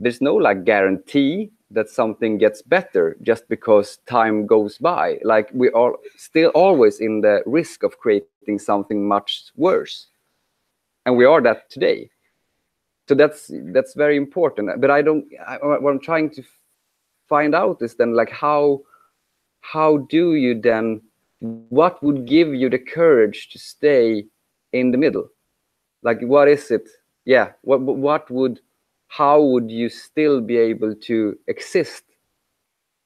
there's no like guarantee that something gets better just because time goes by. Like we are still always in the risk of creating something much worse, and we are that today. So that's very important. But what I'm trying to find out is then like how do you then, what would give you the courage to stay in the middle? Like, what is it? Yeah, what would, how would you still be able to exist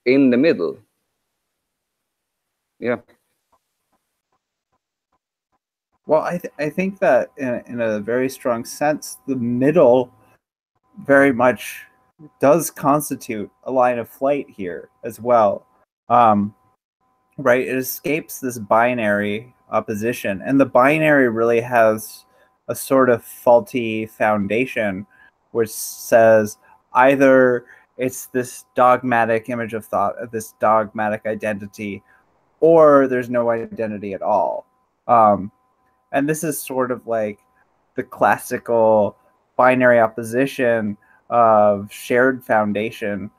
in the middle? Yeah.
Well, I think that in a very strong sense, the middle very much does constitute a line of flight here as well. Right? It escapes this binary opposition, and the binary really has a sort of faulty foundation, which says either it's this dogmatic image of thought, this dogmatic identity, or there's no identity at all. And this is sort of like the classical binary opposition of shared foundation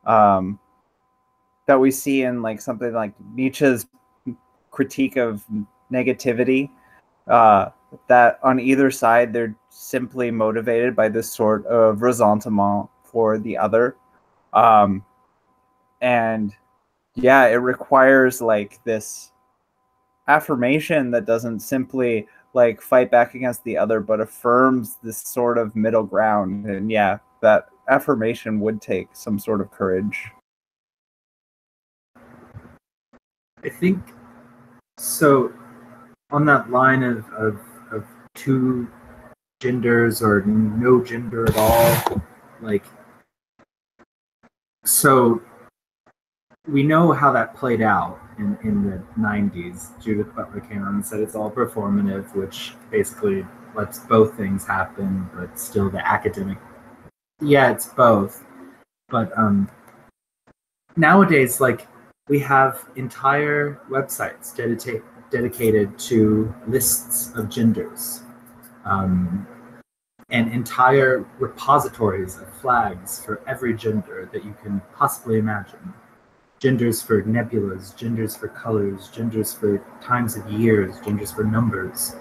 that we see in like something like Nietzsche's critique of negativity, that on either side they're simply motivated by this sort of ressentiment for the other. And yeah, it requires like this affirmation that doesn't simply like fight back against the other, but affirms this sort of middle ground. And yeah, that affirmation would take some sort of courage.
I think so. On that line of two genders or no gender at all, like, so we know how that played out in the 90s. Judith Butler came on and said it's all performative, which basically lets both things happen, but still the academic, yeah, it's both. But nowadays, like, we have entire websites dedicated to lists of genders, and entire repositories of flags for every gender that you can possibly imagine. Genders for nebulas, genders for colors, genders for times of years, genders for numbers.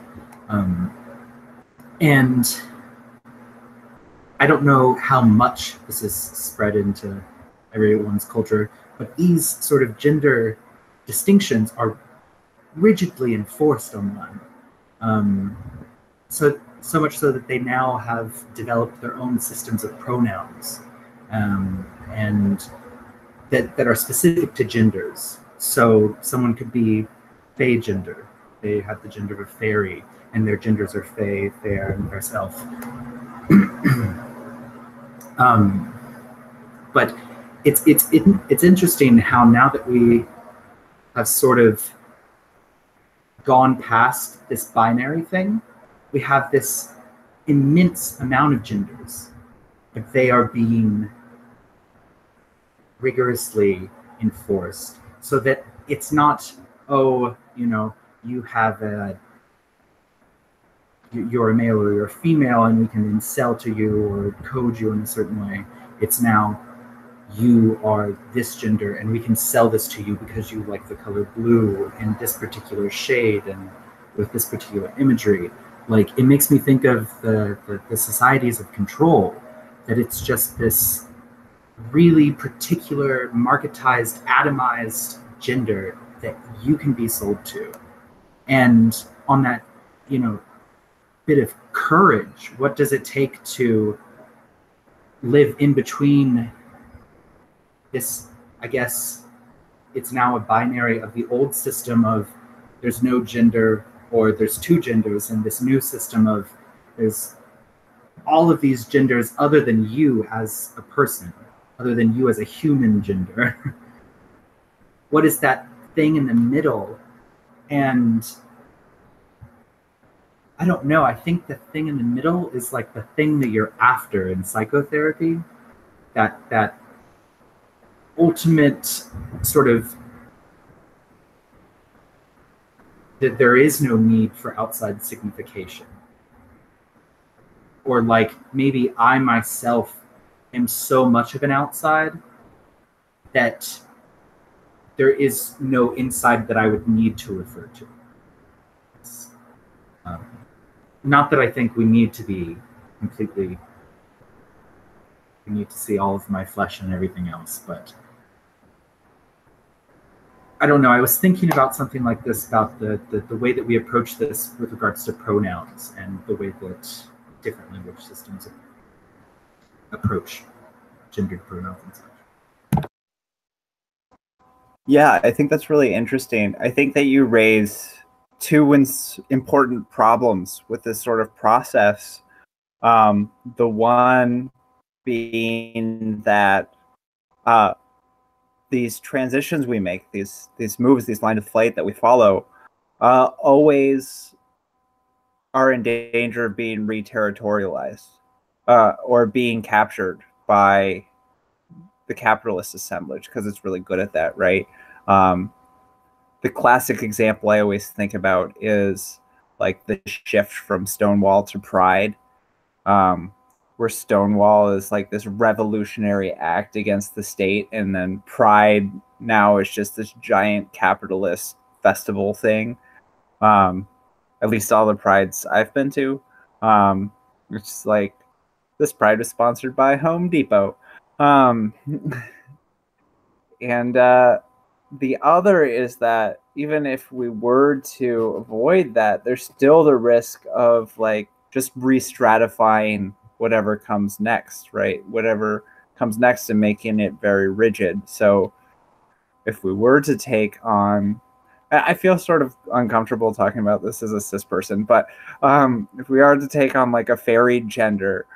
And I don't know how much this is spread into everyone's culture, but these sort of gender distinctions are rigidly enforced on them. So much so that they now have developed their own systems of pronouns, and that are specific to genders. So someone could be fae gender. They have the gender of a fairy, and their genders are fae, fair, and fair self. But it's interesting how now that we have sort of gone past this binary thing, we have this immense amount of genders, but they are being rigorously enforced so that it's not, oh, you know, you have you're a male or you're a female and we can then sell to you or code you in a certain way. It's now you are this gender and we can sell this to you because you like the color blue in this particular shade and with this particular imagery. Like, it makes me think of the societies of control, that it's just this really particular marketized, atomized gender that you can be sold to. And on that, you know, bit of courage, what does it take to live in between this, I guess it's now a binary of the old system of there's no gender or there's two genders, and this new system of there's all of these genders other than you as a person, other than you as a human gender. What is that thing in the middle? And I don't know, I think the thing in the middle is like the thing that you're after in psychotherapy, that ultimate sort of, that there is no need for outside signification. Or like, maybe I myself am so much of an outside that there is no inside that I would need to refer to. Not that I think we need to be completely need to see all of my flesh and everything else. But I don't know. I was thinking about something like this, about the way that we approach this with regards to pronouns and the way that different language systems approach gendered pronouns and such.
Yeah, I think that's really interesting. I think that you raise two important problems with this sort of process. The one being that these transitions we make, these moves, these lines of flight that we follow, always are in danger of being re-territorialized or being captured by the capitalist assemblage, because it's really good at that, right? The classic example I always think about is like the shift from Stonewall to Pride, where Stonewall is like this revolutionary act against the state, and then Pride now is just this giant capitalist festival thing. At least all the Prides I've been to. It's like, this Pride was sponsored by Home Depot. And the other is that even if we were to avoid that, there's still the risk of like just re-stratifying whatever comes next, right? Whatever comes next and making it very rigid. So if we were to take on, I feel sort of uncomfortable talking about this as a cis person, but if we are to take on like a fairy gender,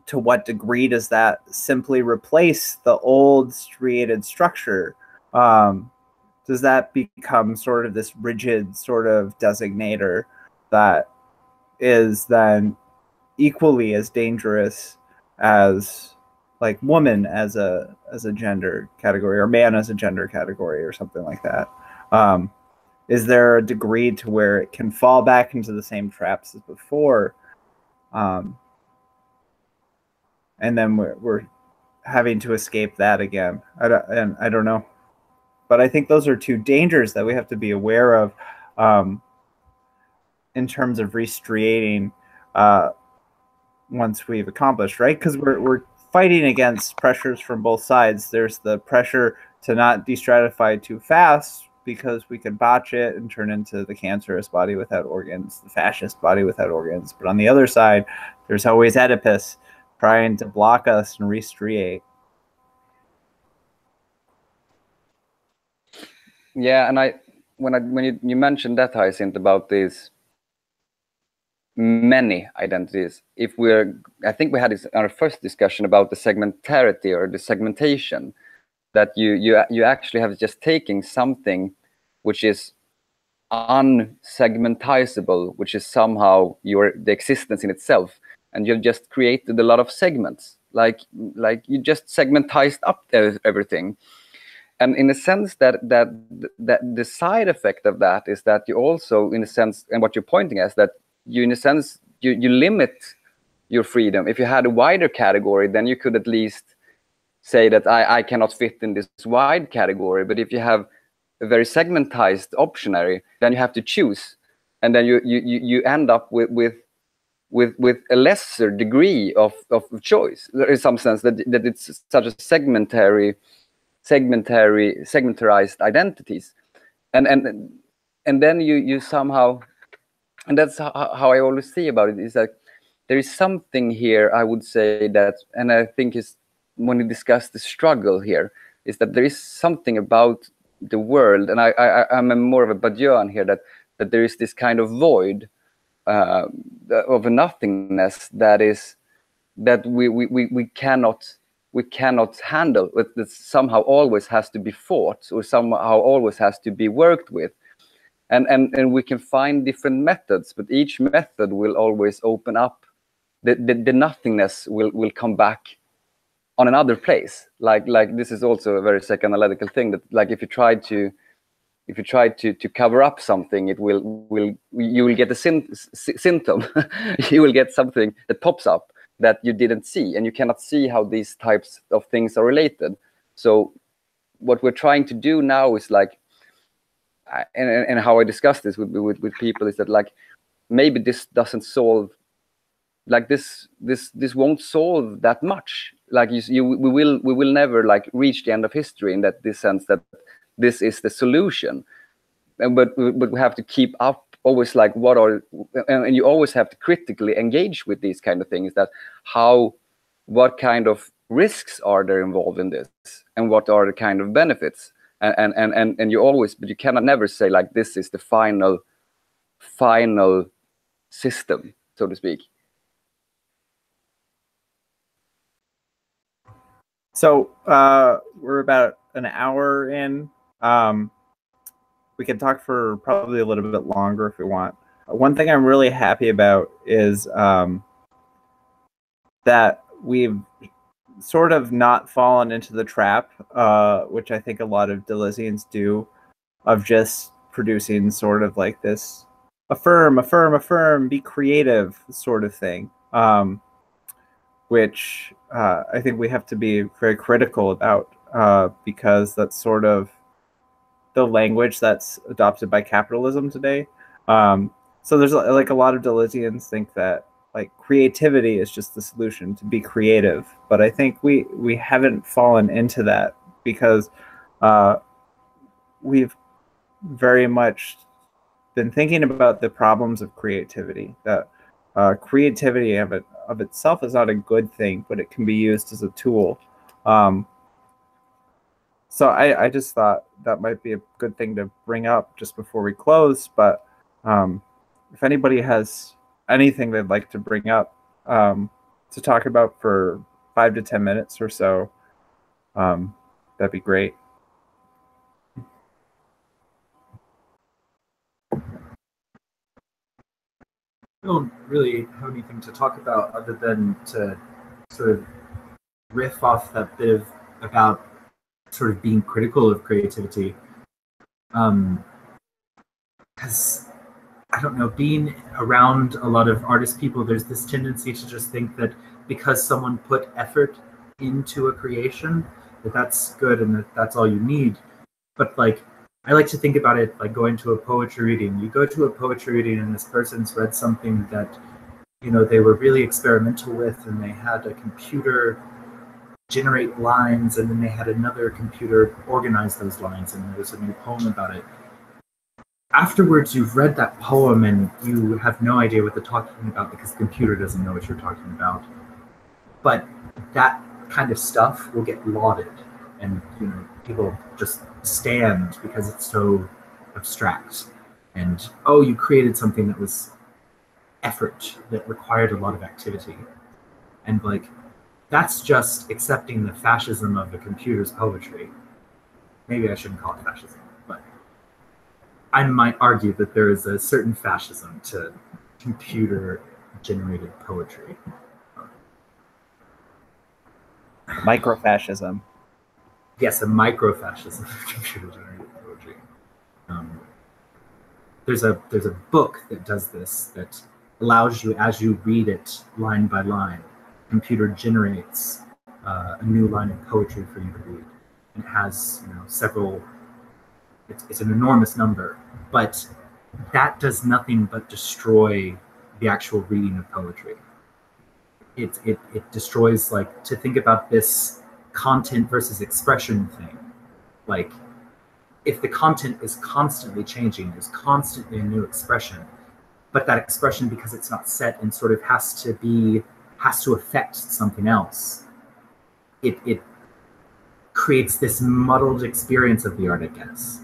to what degree does that simply replace the old striated structure? Does that become sort of this rigid sort of designator that is then equally as dangerous as like woman as a gender category, or man as a gender category, or something like that? Is there a degree to where it can fall back into the same traps as before? And then we're having to escape that again. I don't know. But I think those are two dangers that we have to be aware of in terms of restriating once we've accomplished, right? Because we're fighting against pressures from both sides. There's the pressure to not destratify too fast, because we could botch it and turn into the cancerous body without organs, the fascist body without organs. But on the other side, there's always Oedipus trying to block us and restriate.
Yeah, and when you mentioned that, Hyacinth, about these many identities, I think we had this in our first discussion about the segmentarity or the segmentation, that you actually have just taking something which is unsegmentizable, which is somehow the existence in itself, and you've just created a lot of segments, like you just segmentized up everything. And in a sense that the side effect of that is that you also, in a sense, and what you're pointing at is that you, in a sense, you limit your freedom. If you had a wider category, then you could at least say that I cannot fit in this wide category. But if you have a very segmentized optionary, then you have to choose, and then you end up with a lesser degree of choice. There is some sense that it's such a segmentarized identities, and then you somehow, and that's how I always see about it, is that there is something here, I would say that, and I think is when we discuss the struggle here, is that there is something about the world, and I'm more of a Badian here, that there is this kind of void of a nothingness that we cannot handle. That somehow always has to be fought, or somehow always has to be worked with, and we can find different methods, but each method will always open up the nothingness will come back on another place. Like this is also a very psychoanalytical thing, that like if you try to cover up something, you will get a symptom. You will get something that pops up that you didn't see, and you cannot see how these types of things are related. So what we're trying to do now is like, and how I discuss this with people, is that like maybe this doesn't solve like this won't solve that much. Like we will never like reach the end of history in that this sense that this is the solution. But we have to keep up always, like and you always have to critically engage with these kind of things, that what kind of risks are there involved in this, and what are the kind of benefits, and you always, but you cannot never say like this is the final system, so to speak.
So we're about an hour in. We can talk for probably a little bit longer if we want. One thing I'm really happy about is that we've sort of not fallen into the trap, which I think a lot of Deleuzians do, of just producing sort of like this affirm, be creative sort of thing, which I think we have to be very critical about, because that's sort of the language that's adopted by capitalism today. So there's like a lot of Deleuzians think that like creativity is just the solution, to be creative. But I think we haven't fallen into that, because we've very much been thinking about the problems of creativity, that creativity of itself is not a good thing, but it can be used as a tool. So I just thought that might be a good thing to bring up just before we close. But if anybody has anything they'd like to bring up to talk about for 5 to 10 minutes or so, that'd be great.
I don't really have anything to talk about other than to sort of riff off that bit of about sort of being critical of creativity. Because I don't know, being around a lot of artist people, there's this tendency to just think that because someone put effort into a creation, that's good and that's all you need. But like, I like to think about it like going to a poetry reading. You go to a poetry reading and this person's read something that, you know, they were really experimental with, and they had a computer generate lines, and then they had another computer organize those lines, and there was a new poem about it. Afterwards, you've read that poem and you have no idea what they're talking about because the computer doesn't know what you're talking about. But that kind of stuff will get lauded, and you know, people just stand because it's so abstract. And oh, you created something that was effort, that required a lot of activity. And like, that's just accepting the fascism of the computer's poetry. Maybe I shouldn't call it fascism, but I might argue that there is a certain fascism to computer-generated poetry.
Microfascism.
Yes, a microfascism of computer-generated poetry. There's a book that does this, that allows you, as you read it line by line, computer generates a new line of poetry for you to read. And it has, you know, several. It's an enormous number, but that does nothing but destroy the actual reading of poetry. It destroys, like, to think about this content versus expression thing. Like, if the content is constantly changing, there's constantly a new expression, but that expression, because it's not set and sort of has to affect something else, it creates this muddled experience of the art, I guess.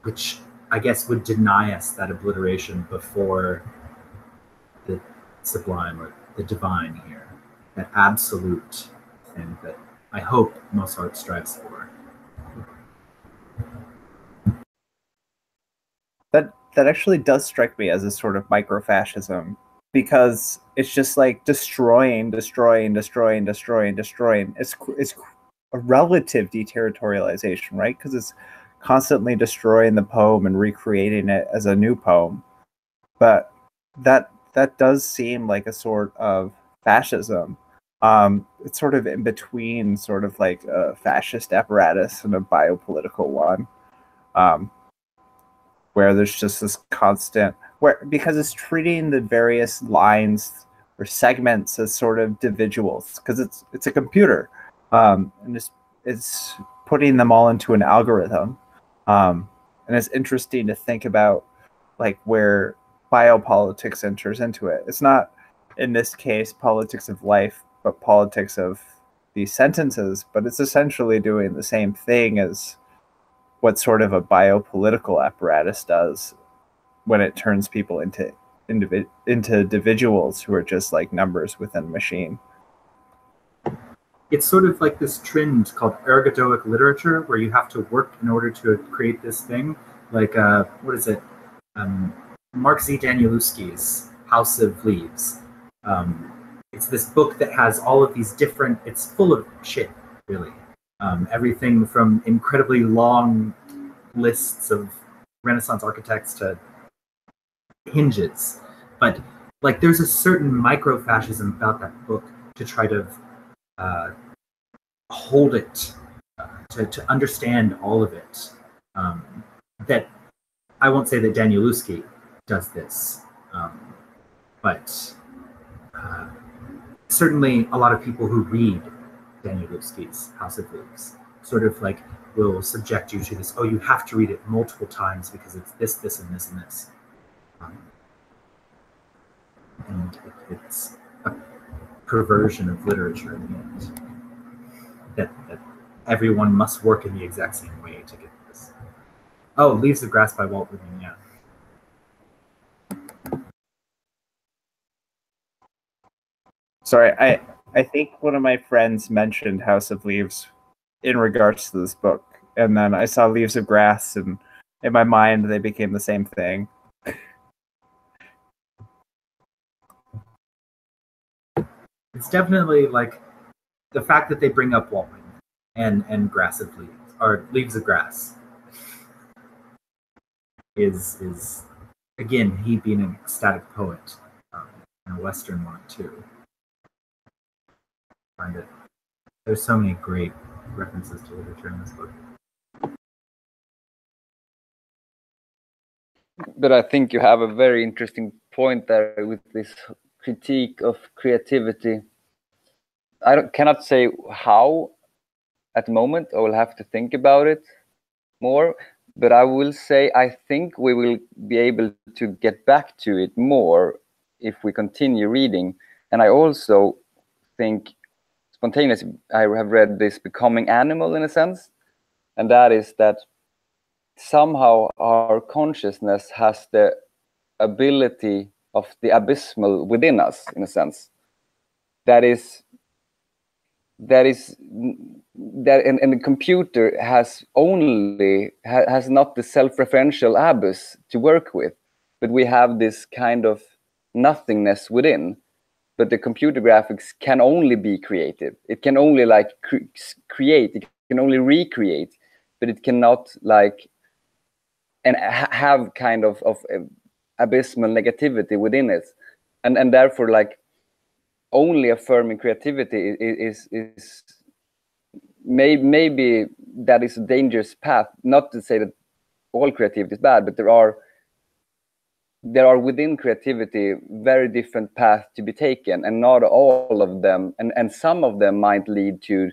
Which I guess would deny us that obliteration before the sublime or the divine here, that absolute thing that I hope most art strives for.
That actually does strike me as a sort of microfascism, because it's just like destroying. It's a relative deterritorialization, right? Because it's constantly destroying the poem and recreating it as a new poem. But that does seem like a sort of fascism. It's sort of in between, sort of like a fascist apparatus and a biopolitical one, where there's just this constant where because it's treating the various lines or segments as sort of individuals, because it's a computer, and it's putting them all into an algorithm, and it's interesting to think about like where biopolitics enters into it. It's not in this case politics of life, but politics of these sentences, but it's essentially doing the same thing as what sort of a biopolitical apparatus does when it turns people into individuals who are just like numbers within a machine.
It's sort of like this trend called ergodoic literature, where you have to work in order to create this thing. Like, what is it? Marc Z. Danielewski's House of Leaves. It's this book that has all of these different, it's full of shit, really. Everything from incredibly long lists of Renaissance architects to hinges. But like there's a certain micro-fascism about that book to try to hold it, to understand all of it. That I won't say that Danielewski does this, but certainly a lot of people who read Danielewski's House of Leaves sort of like will subject you to this, oh, you have to read it multiple times because it's this, this, and this, and this. And it's a perversion of literature in the end. That everyone must work in the exact same way to get this. Oh, Leaves of Grass by Walt Whitman, yeah.
Sorry, I think one of my friends mentioned House of Leaves in regards to this book, and then I saw Leaves of Grass, and in my mind they became the same thing.
It's definitely like the fact that they bring up Walt Whitman and Grass of Leaves, or Leaves of Grass, is again, he being an ecstatic poet, and a Western one too. I find it. There's so many great references to literature in this book.
But I think you have a very interesting point there with this critique of creativity. I cannot say how at the moment. I will have to think about it more. But I will say I think we will be able to get back to it more if we continue reading. And I also think spontaneously, I have read this Becoming Animal in a sense. And that is that somehow our consciousness has the ability of the abysmal within us, in a sense. And the computer has not the self-referential abyss to work with, but we have this kind of nothingness within. But the computer graphics can only be creative. It can only like create. It can only recreate, but it cannot like and have kind of abysmal negativity within it, and therefore like only affirming creativity is maybe that is a dangerous path. Not to say that all creativity is bad, but there are within creativity very different paths to be taken, and not all of them, and some of them might lead to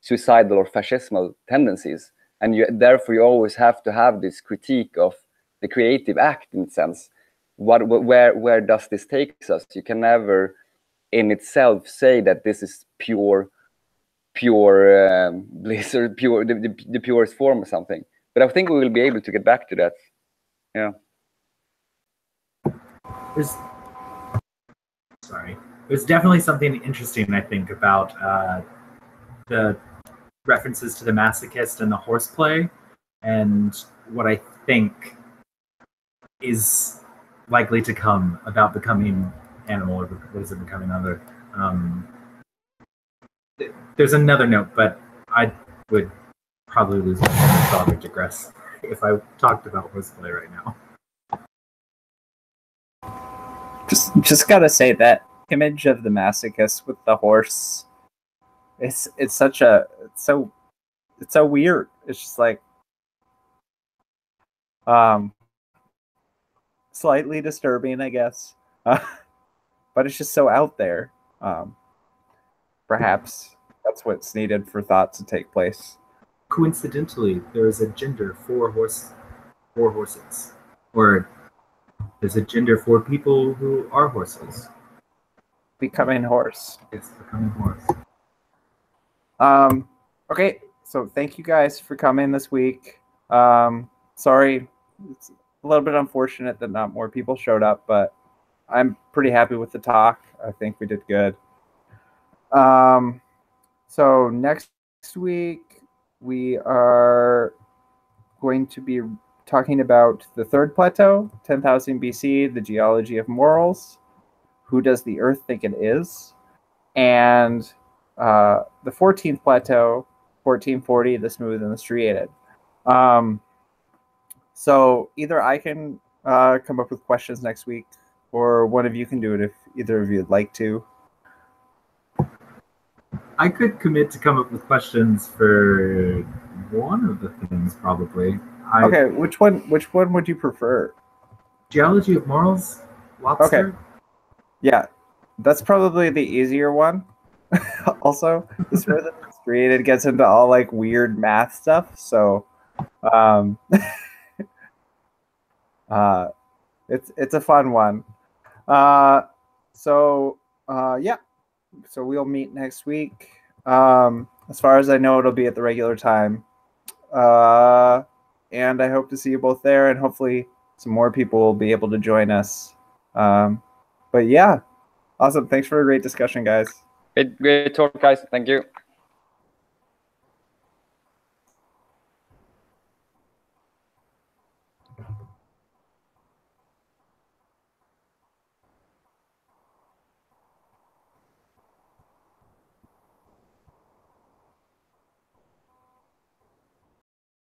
suicidal or fascismal tendencies. And therefore you always have to have this critique of the creative act in a sense. Where does this take us? You can never in itself say that this is pure bliss, or pure the purest form or something. But I think we will be able to get back to that. Yeah.
There's definitely something interesting, I think, about the references to the masochist and the horseplay, and what I think is likely to come about becoming animal, or what is it, becoming other. There's another note, but I would probably lose my thought or digress if I talked about horseplay right now.
Just gotta say that image of the masochist with the horse, it's so weird. It's just like slightly disturbing, I guess. But it's just so out there. Perhaps that's what's needed for thought to take place.
Coincidentally, there is a gender for horses, or there's a gender for people who are horses.
Becoming horse.
It's becoming horse.
Okay, so thank you guys for coming this week. Sorry, it's a little bit unfortunate that not more people showed up, but I'm pretty happy with the talk. I think we did good. So next week we are going to be talking about the third plateau, 10,000 BC, the geology of morals, who does the earth think it is, and the 14th plateau, 1440, the smooth and the striated. So either I can come up with questions next week, or one of you can do it if either of you would like to.
I could commit to come up with questions for one of the things, probably.
Okay, which one would you prefer?
Geology of morals? Lobster?
Okay. Yeah, that's probably the easier one. Also, the smooth and the striated gets into all like weird math stuff, so it's a fun one. Yeah, so we'll meet next week. As far as I know, it'll be at the regular time. And I hope to see you both there, and hopefully some more people will be able to join us. But yeah, awesome. Thanks for a great discussion, guys.
Great talk, guys. Thank you.